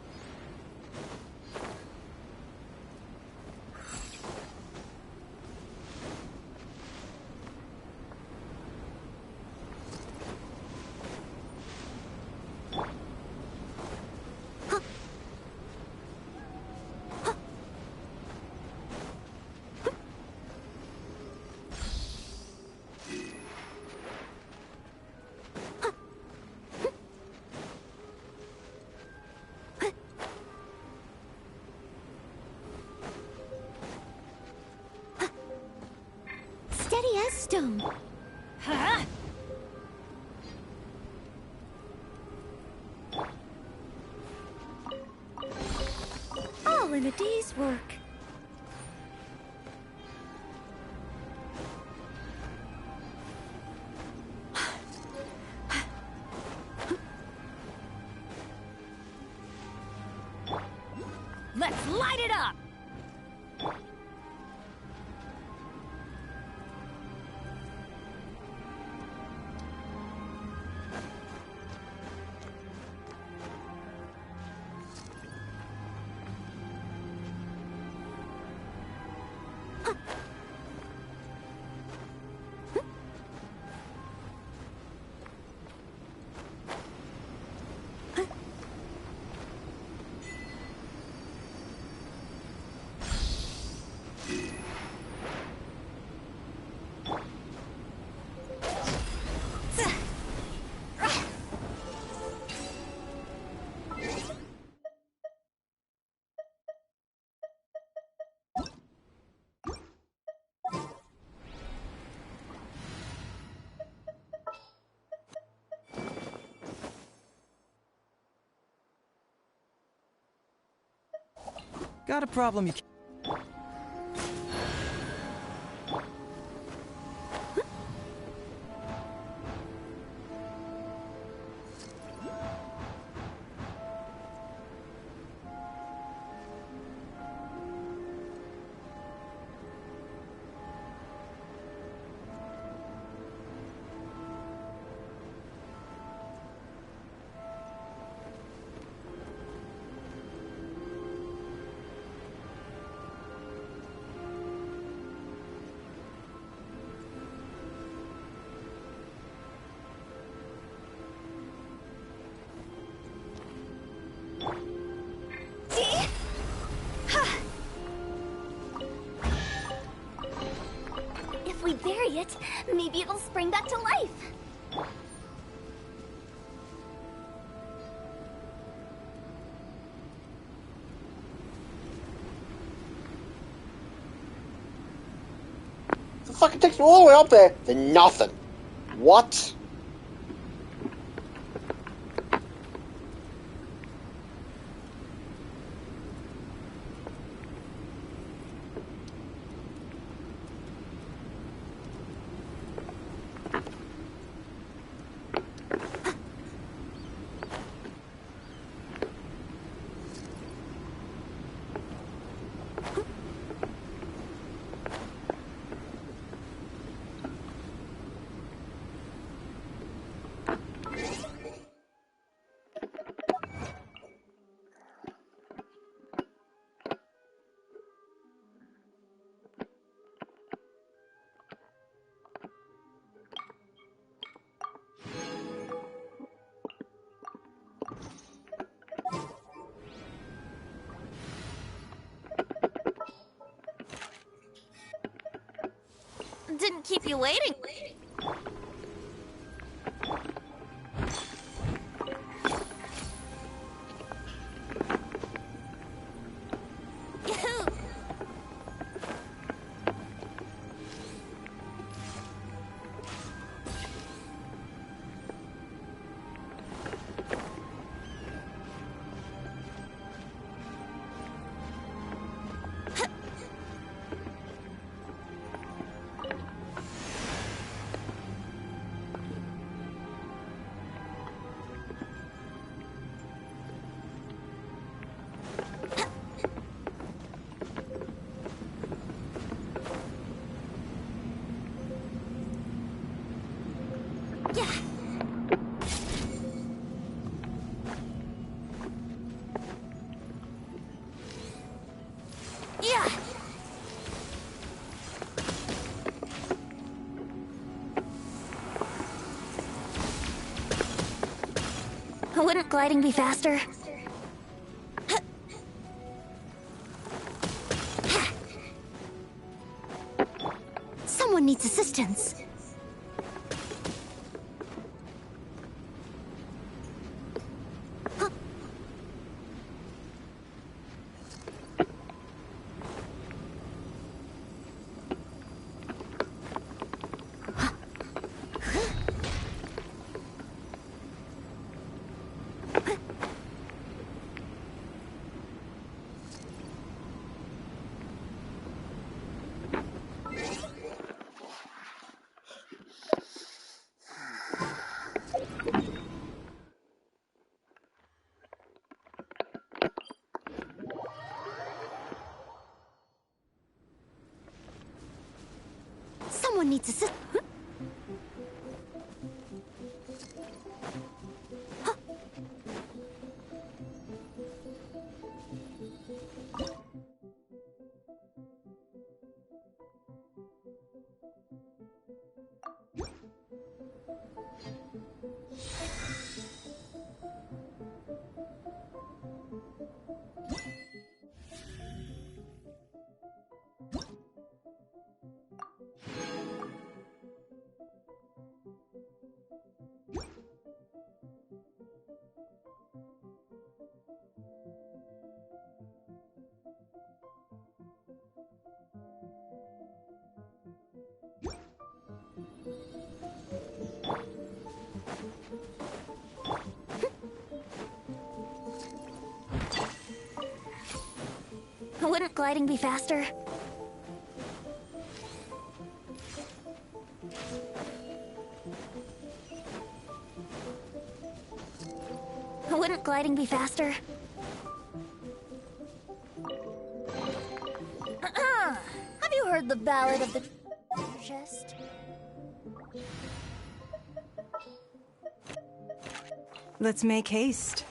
Steady as stone. Huh? All in a day's work. Let's light it up! Got a problem you can't... If we bury it, maybe it'll spring back to life. It fucking takes me all the way up there for nothing. What? Didn't keep you waiting. Yeah. Wouldn't gliding be faster? Someone needs assistance. Someone needs assistance. gliding be faster? Wouldn't gliding be faster? Have you heard the ballad of the chest? Let's make haste.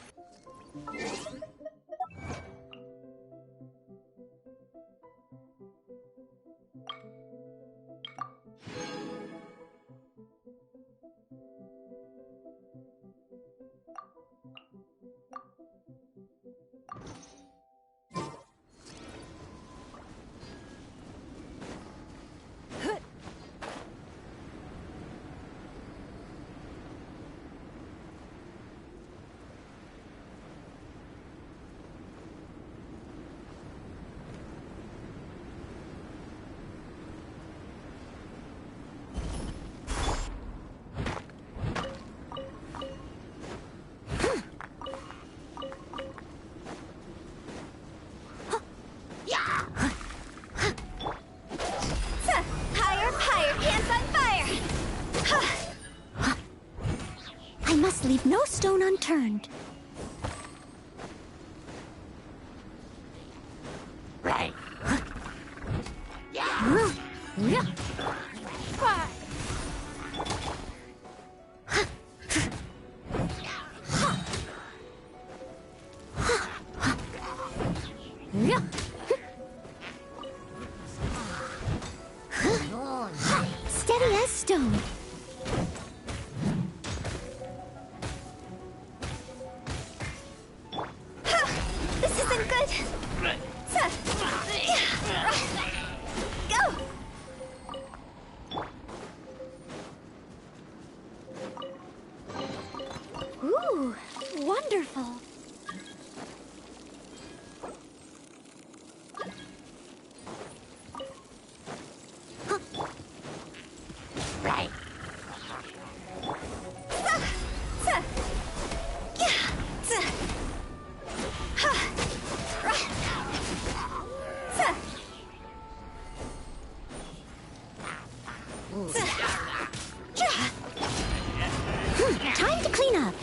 I must leave no stone unturned. Right. Steady as stone. This isn't good! Go! Ooh, wonderful. Right. Time to clean up.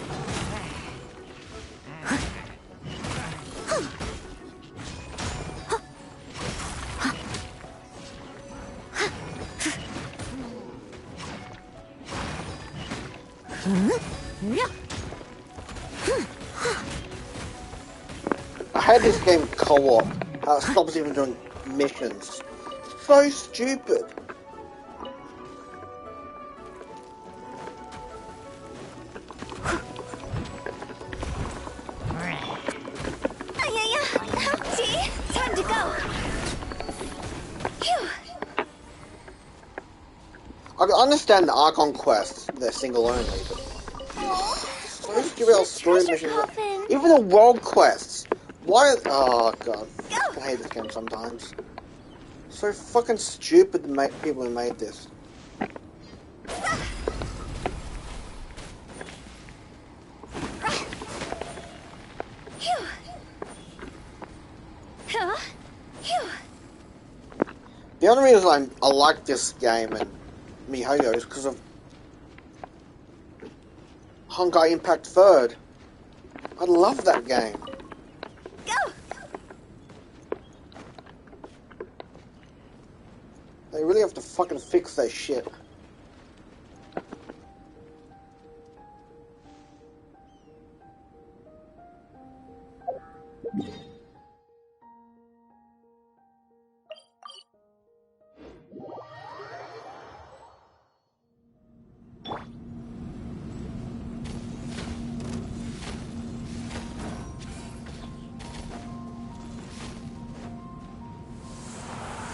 I hate this game co-op. How it stops even doing missions. So stupid. Time to go! Phew. I can understand the Archon quests, they're single only, but so stupid how story missions are. Even the world quests. Why? Oh god, I hate this game sometimes. So fucking stupid. The people who made this. The only reason I like this game and MiHoYo is because of Honkai Impact 3rd. I love that game. Go! They really have to fucking fix their shit.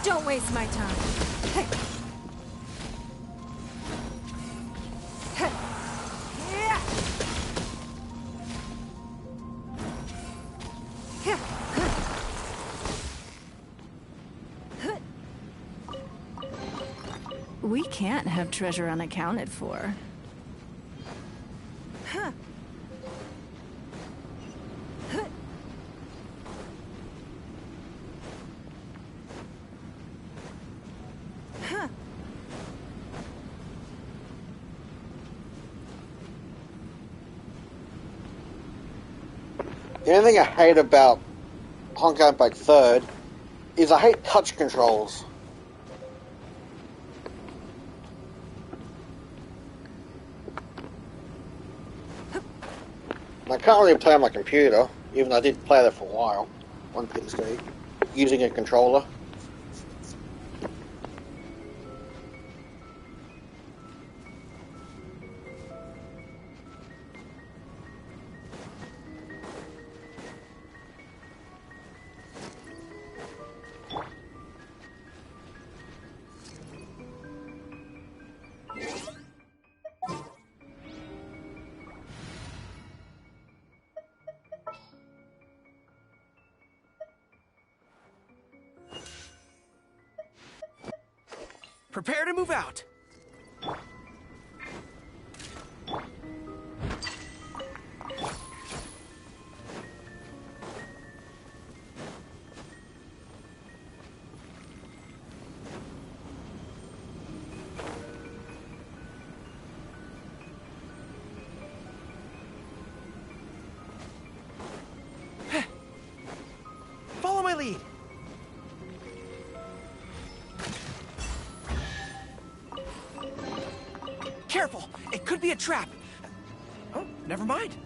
Don't waste my time. We can't have treasure unaccounted for. The only thing I hate about Honkai Impact 3rd is I hate touch controls. I can't really play on my computer, even though I did play that for a while on PC, using a controller. Prepare to move out. Follow my lead. Careful! It could be a trap! Oh, never mind.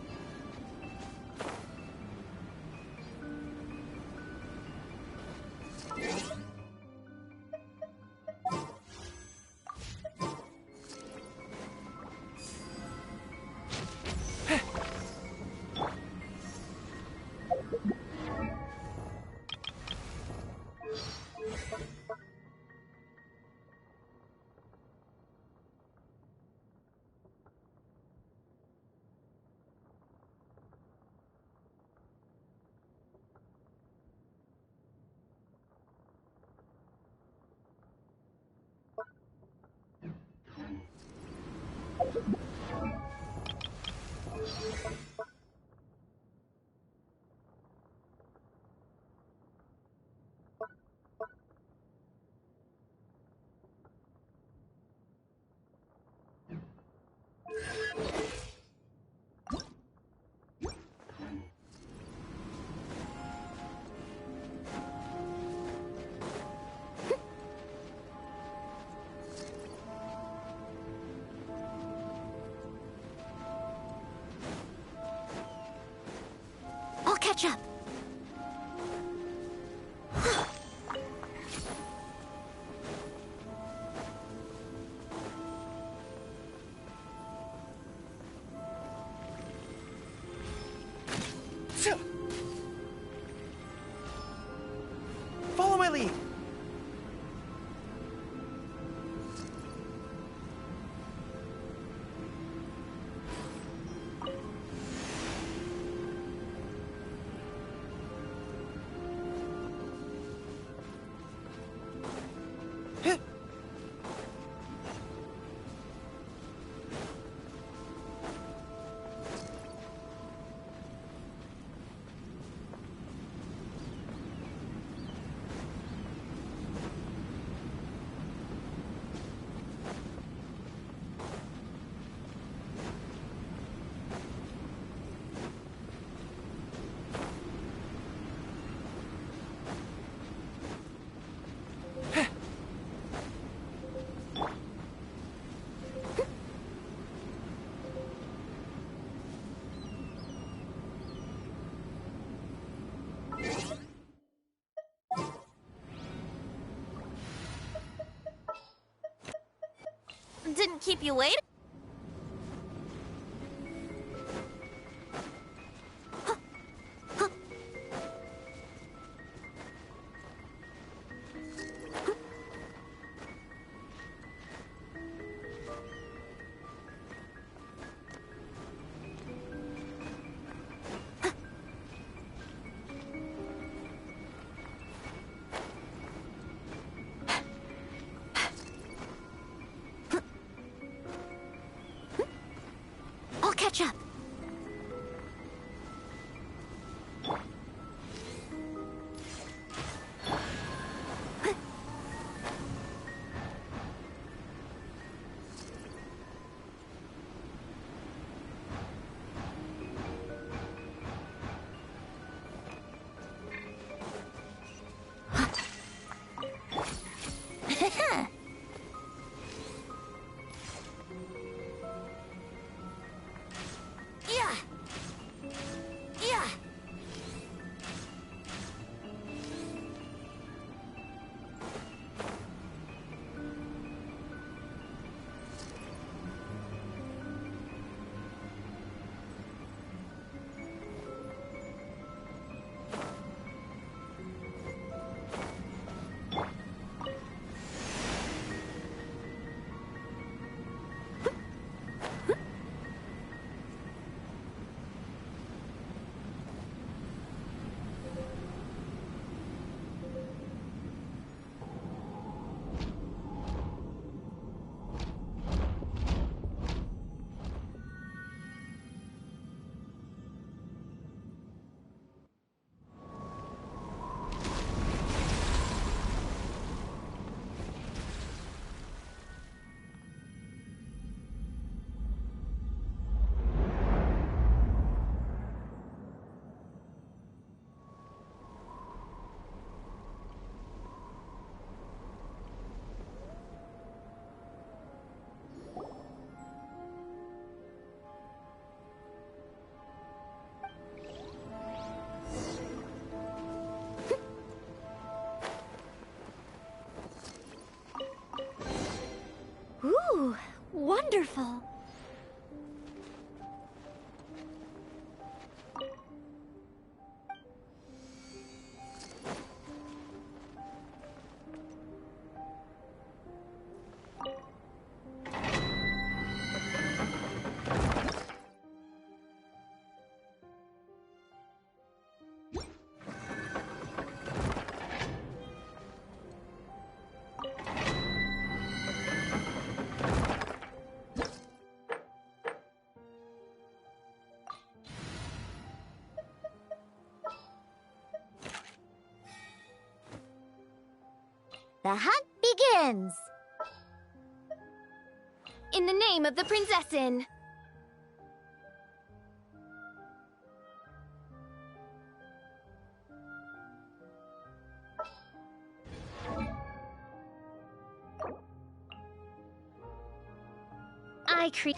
I'll catch up. Follow my lead. Didn't keep you waiting. I'll catch up. wonderful. The hunt begins! In the name of the Prinzessin! I create.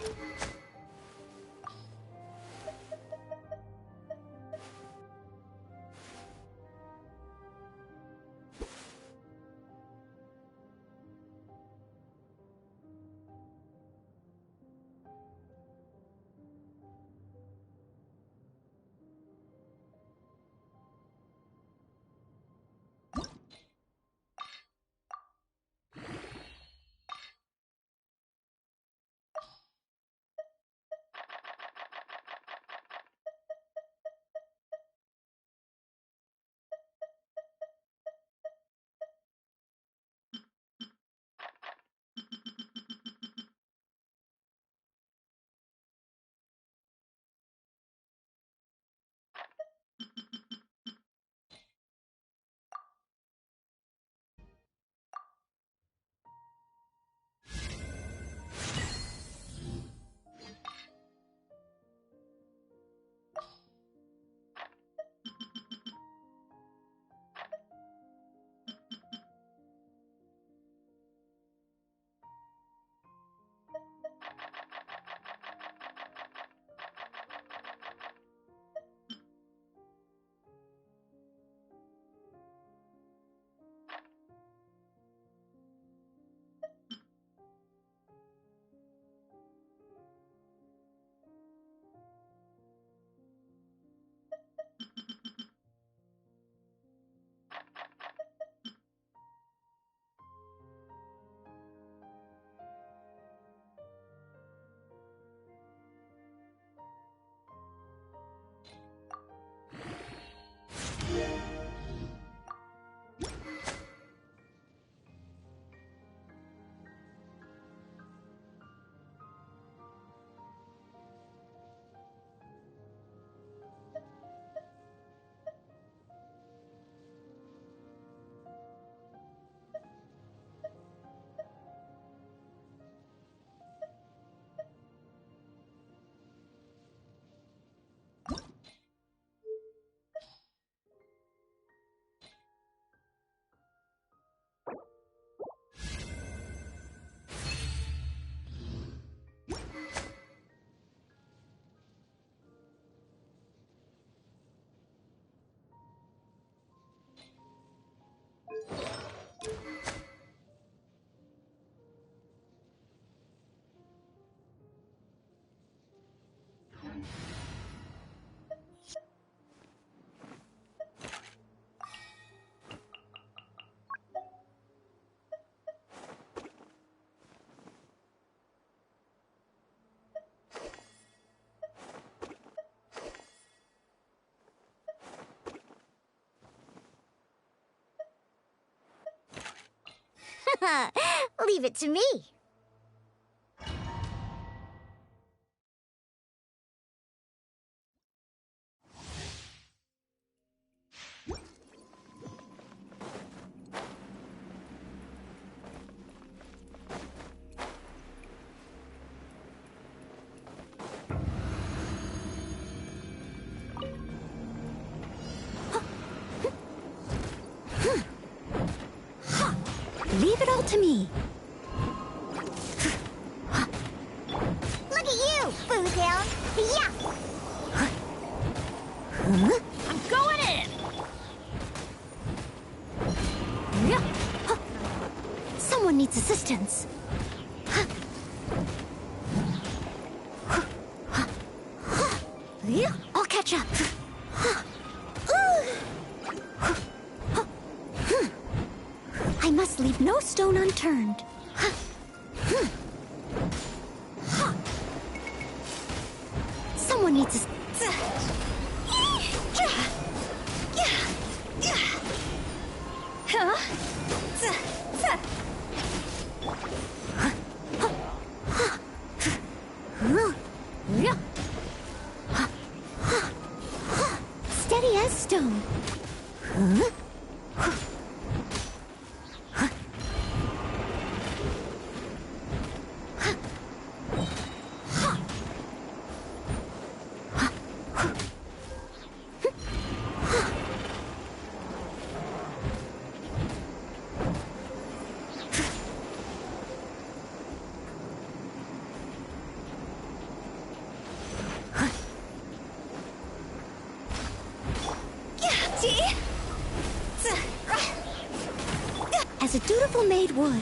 Leave it to me. Leave it all to me. Look at you, Foodhound! Yeah! I'm going in! Someone needs assistance. I'll catch up. I must leave no stone unturned. Someone needs to... Steady as stone. As a dutiful maid would.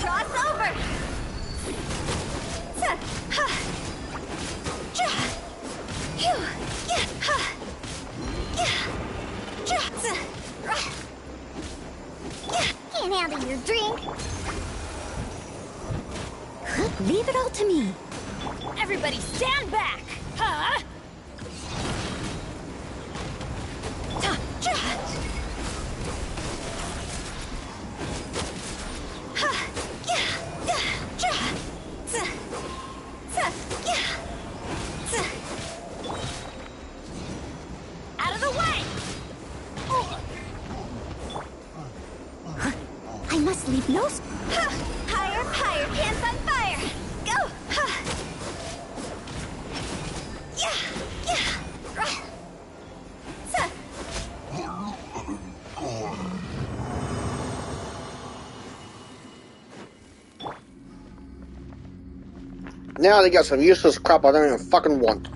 Cross over! Can't handle your drink. Leave it all to me. Everybody stand back! Huh? Out of the way! I must leave no... Higher, higher, pants on fire! Go! Now they got some useless crap I don't even fucking want.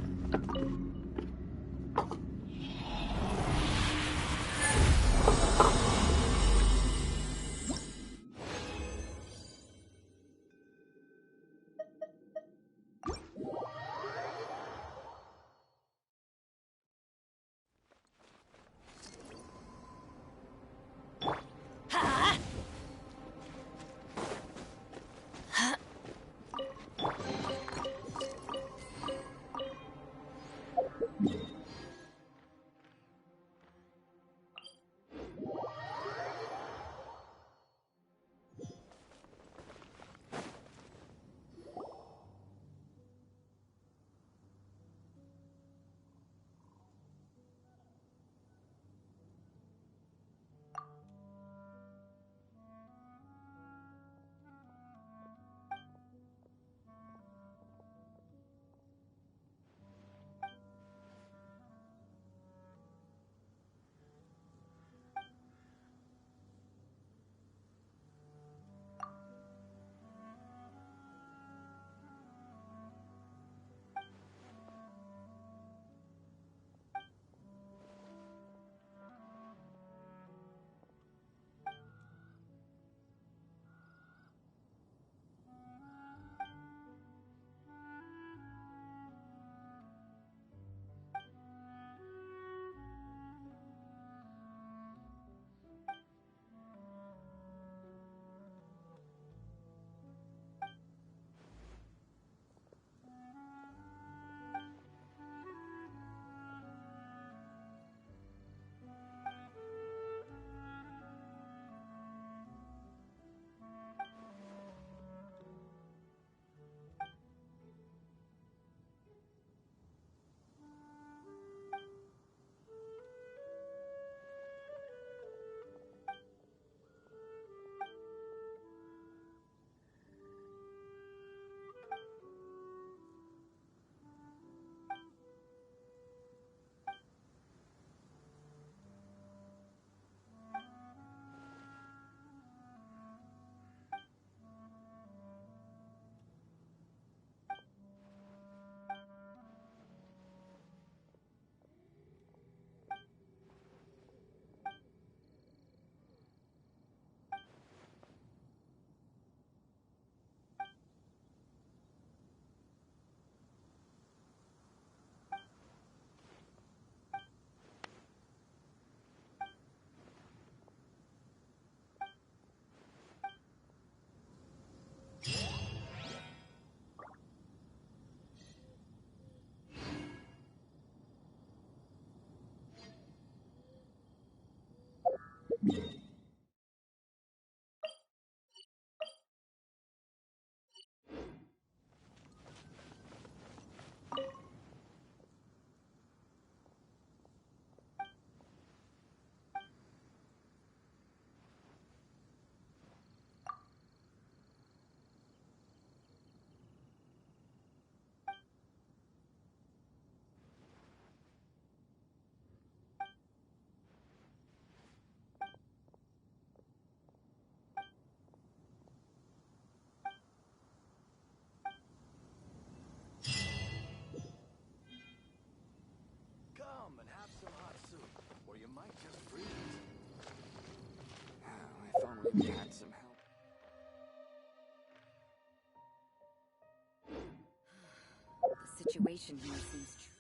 situation here seems true.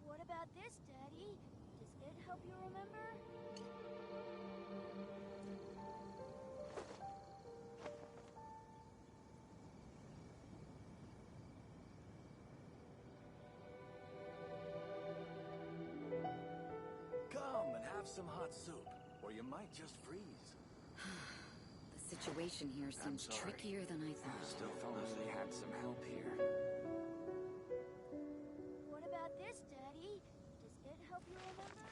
What about this, Daddy? Does it help you remember? Come and have some hot soup, or you might just freeze. The situation here seems trickier than I thought. Still felt as they had some help here. What about this, Daddy? Does it help you remember?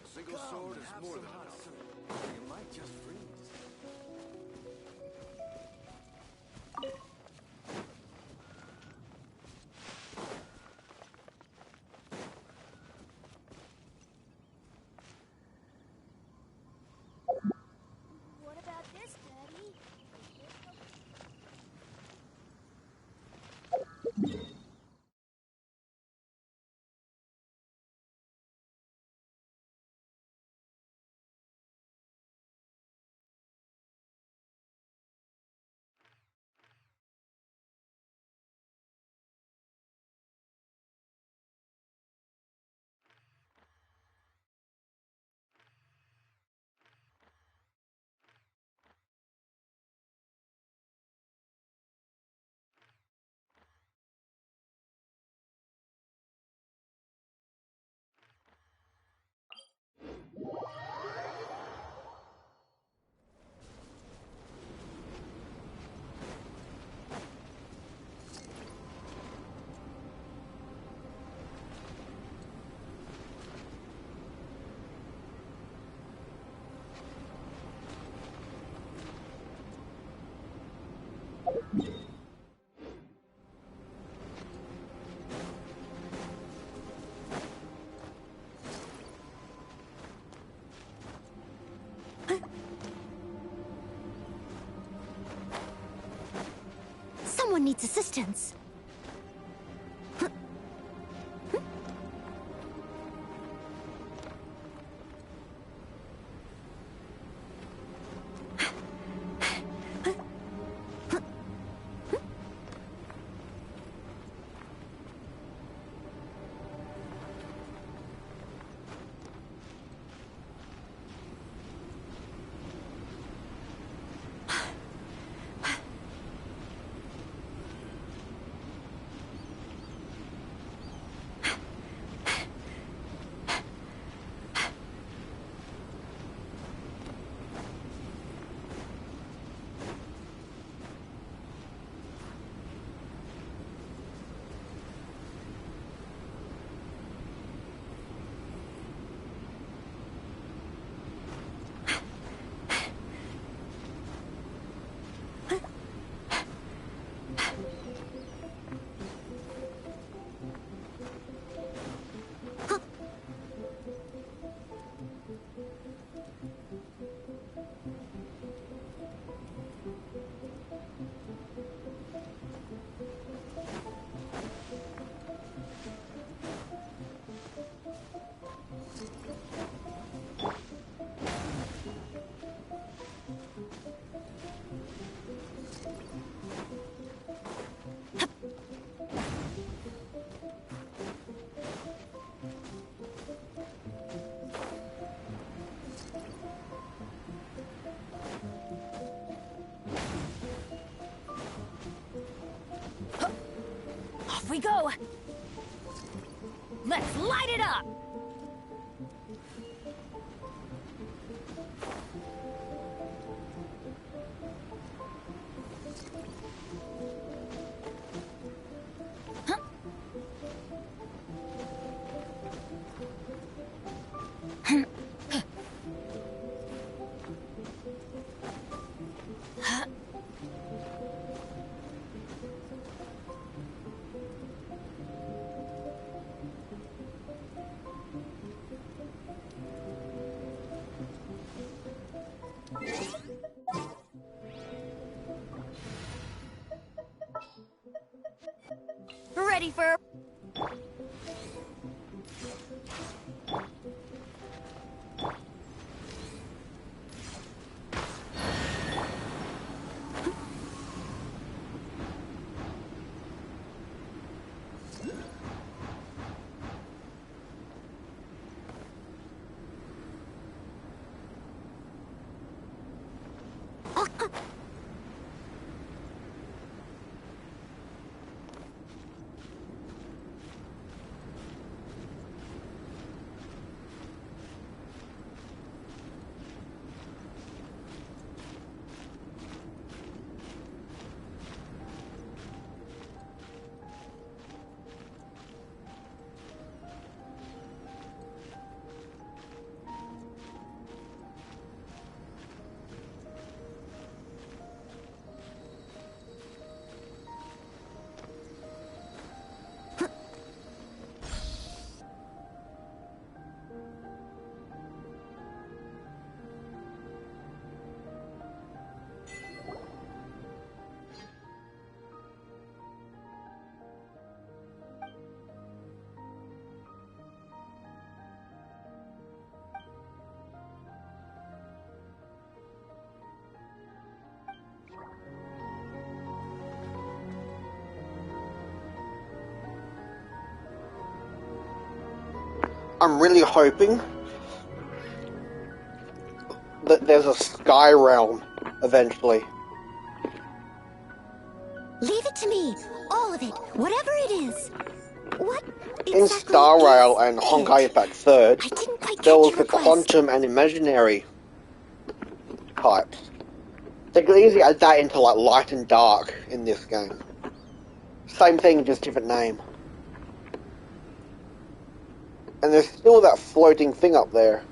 A single sword is more than enough, or you might just freeze. What about this, Daddy? Does it help Someone needs assistance. Off we go! Let's light it up! ready for... I'm really hoping that there's a sky realm eventually. Leave it to me. All of it. Whatever it is. What exactly In Star Rail is and it? Honkai Impact 3rd, I didn't quite there catch was your the request. quantum and imaginary types. They could easily add that into like light and dark in this game. Same thing, just different name. And there's still that floating thing up there.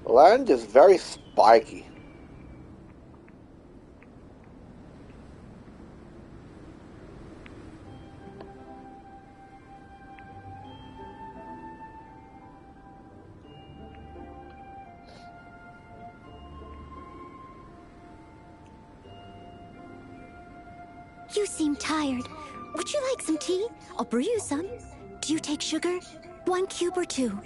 Land is very spiky. You seem tired. Would you like some tea? I'll brew you some. Do you take sugar? 1 cube or 2?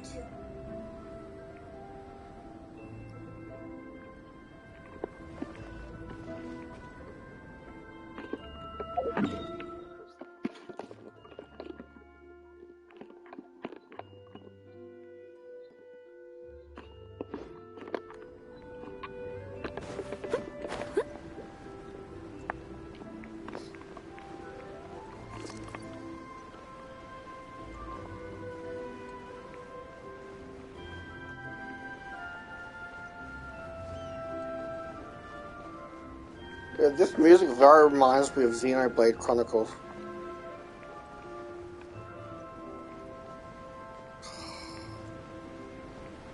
Yeah, this music very reminds me of Xenoblade Chronicles.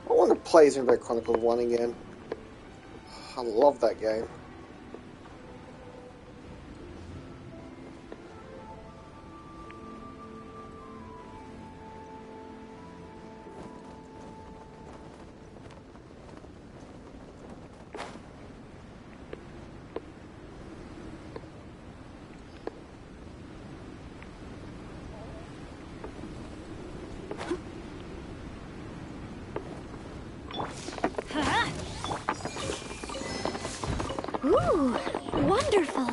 I want to play Xenoblade Chronicles 1 again. I love that game. Ooh, wonderful.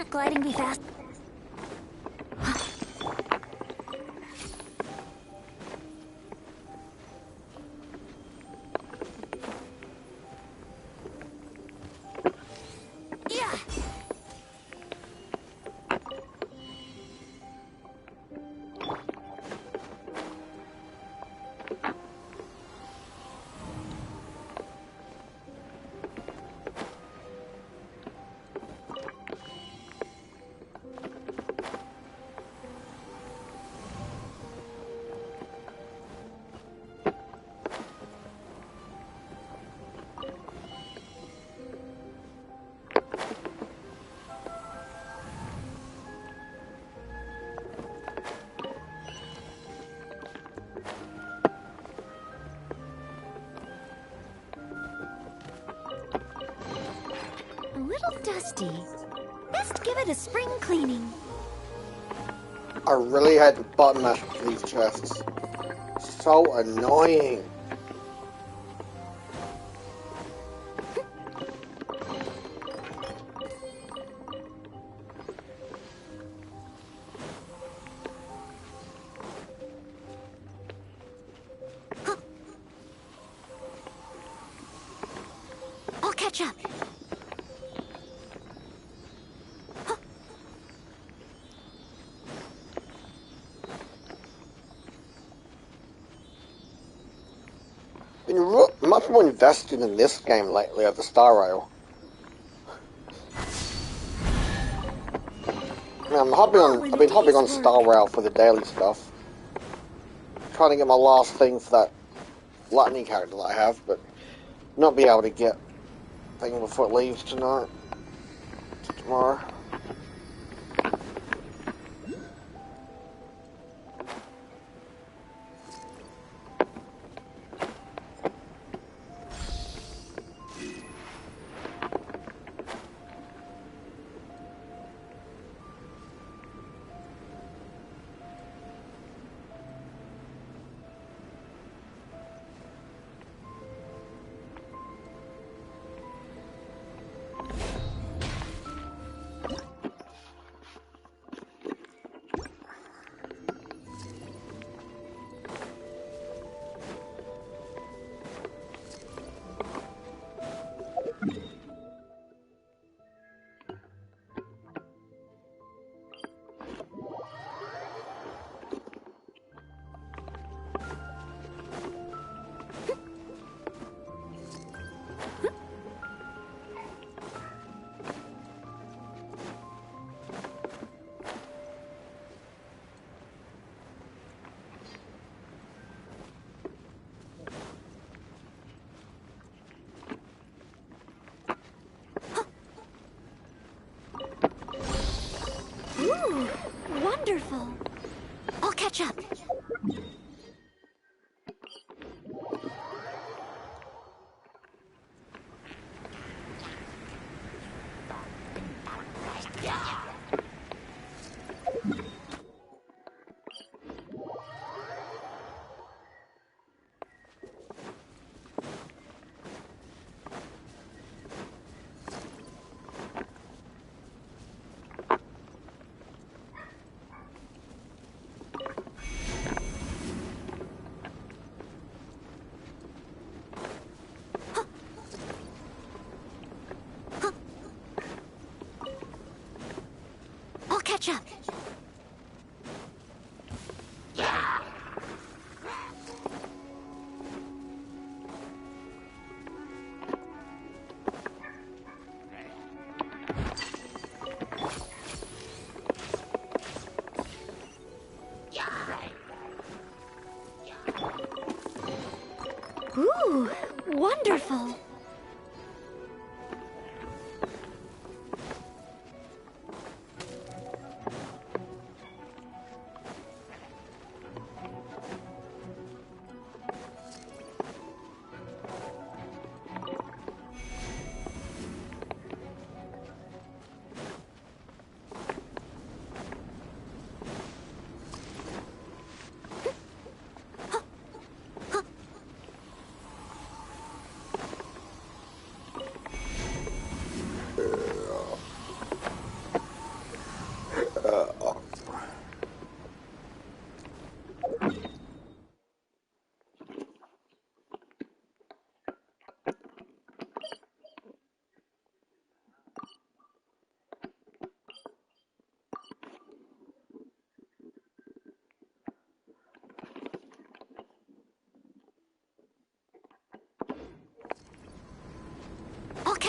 Shouldn't gliding be fast? A little dusty. Best give it a spring cleaning. I really had to button mash these chests. So annoying. I'll catch up. Been much more invested in this game lately of the Star Rail. I've been hopping on Star Rail for the daily stuff. Trying to get my last thing for that lightning character that I have, but not be able to get thing before it leaves tomorrow. Ooh, wonderful. I'll catch up. I'll catch up. Ooh, wonderful.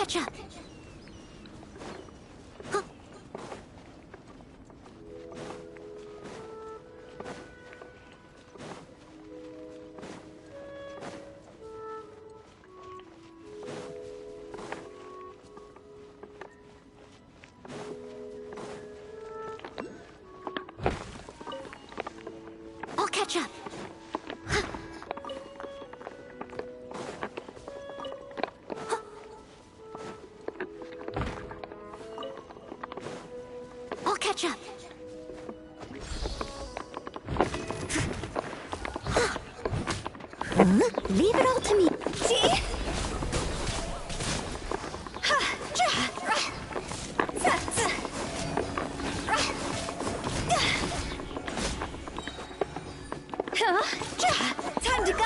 catch up. I'll catch up. I'll catch up. Leave it all to me. See? Time to go.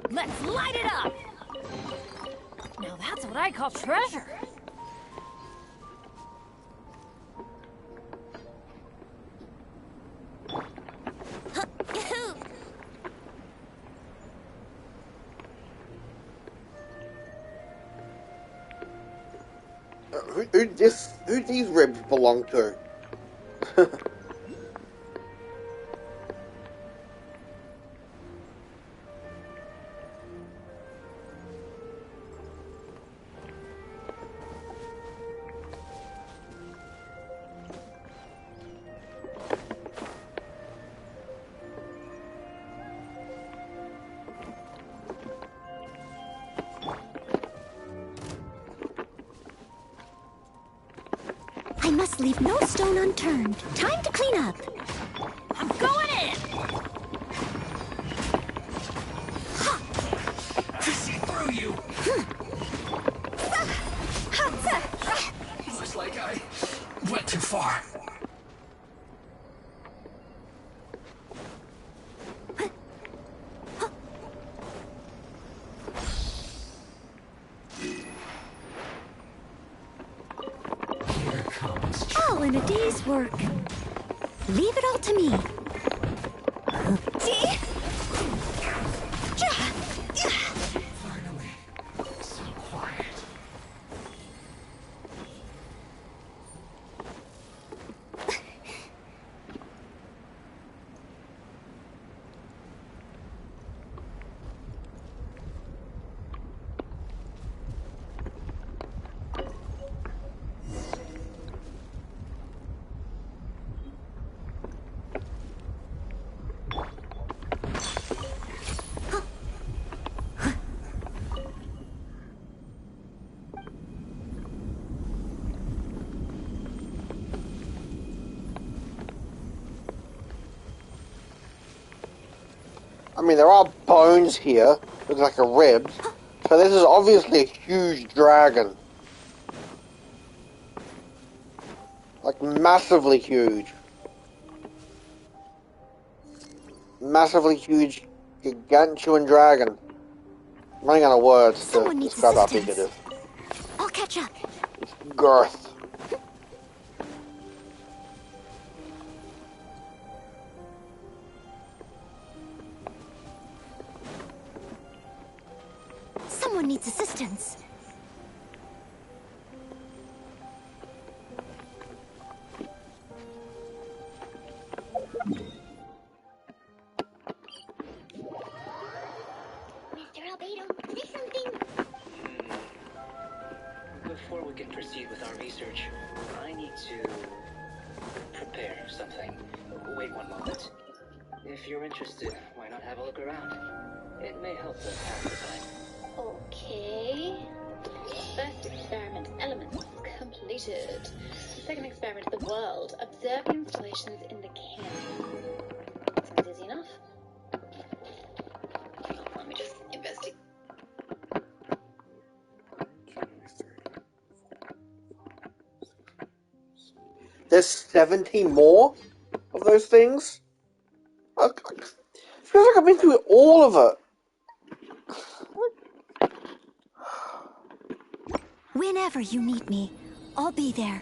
Let's light it up! Now that's what I call treasure. Who these ribs belong to? I must leave no stone unturned. Time to clean up. I'm going in! To see through you! Looks like I went too far. All in a day's work. Leave it all to me. See? Finally, so quiet. I mean, there are bones here. Looks like a rib. So this is obviously a huge dragon. Like, massively huge. Massively huge, gargantuan dragon. I'm running out of words to describe how big it is. I'll catch up. It's girth. Someone needs assistance. research. I need to prepare something. Wait one moment. If you're interested, why not have a look around? It may help to pass the time. Okay. First experiment elements completed. Second experiment the world. Observe installations in the camp. Sounds easy enough. Let me just investigate. There's 17 more of those things? I feel like I've been through all of it. Whenever you need me, I'll be there.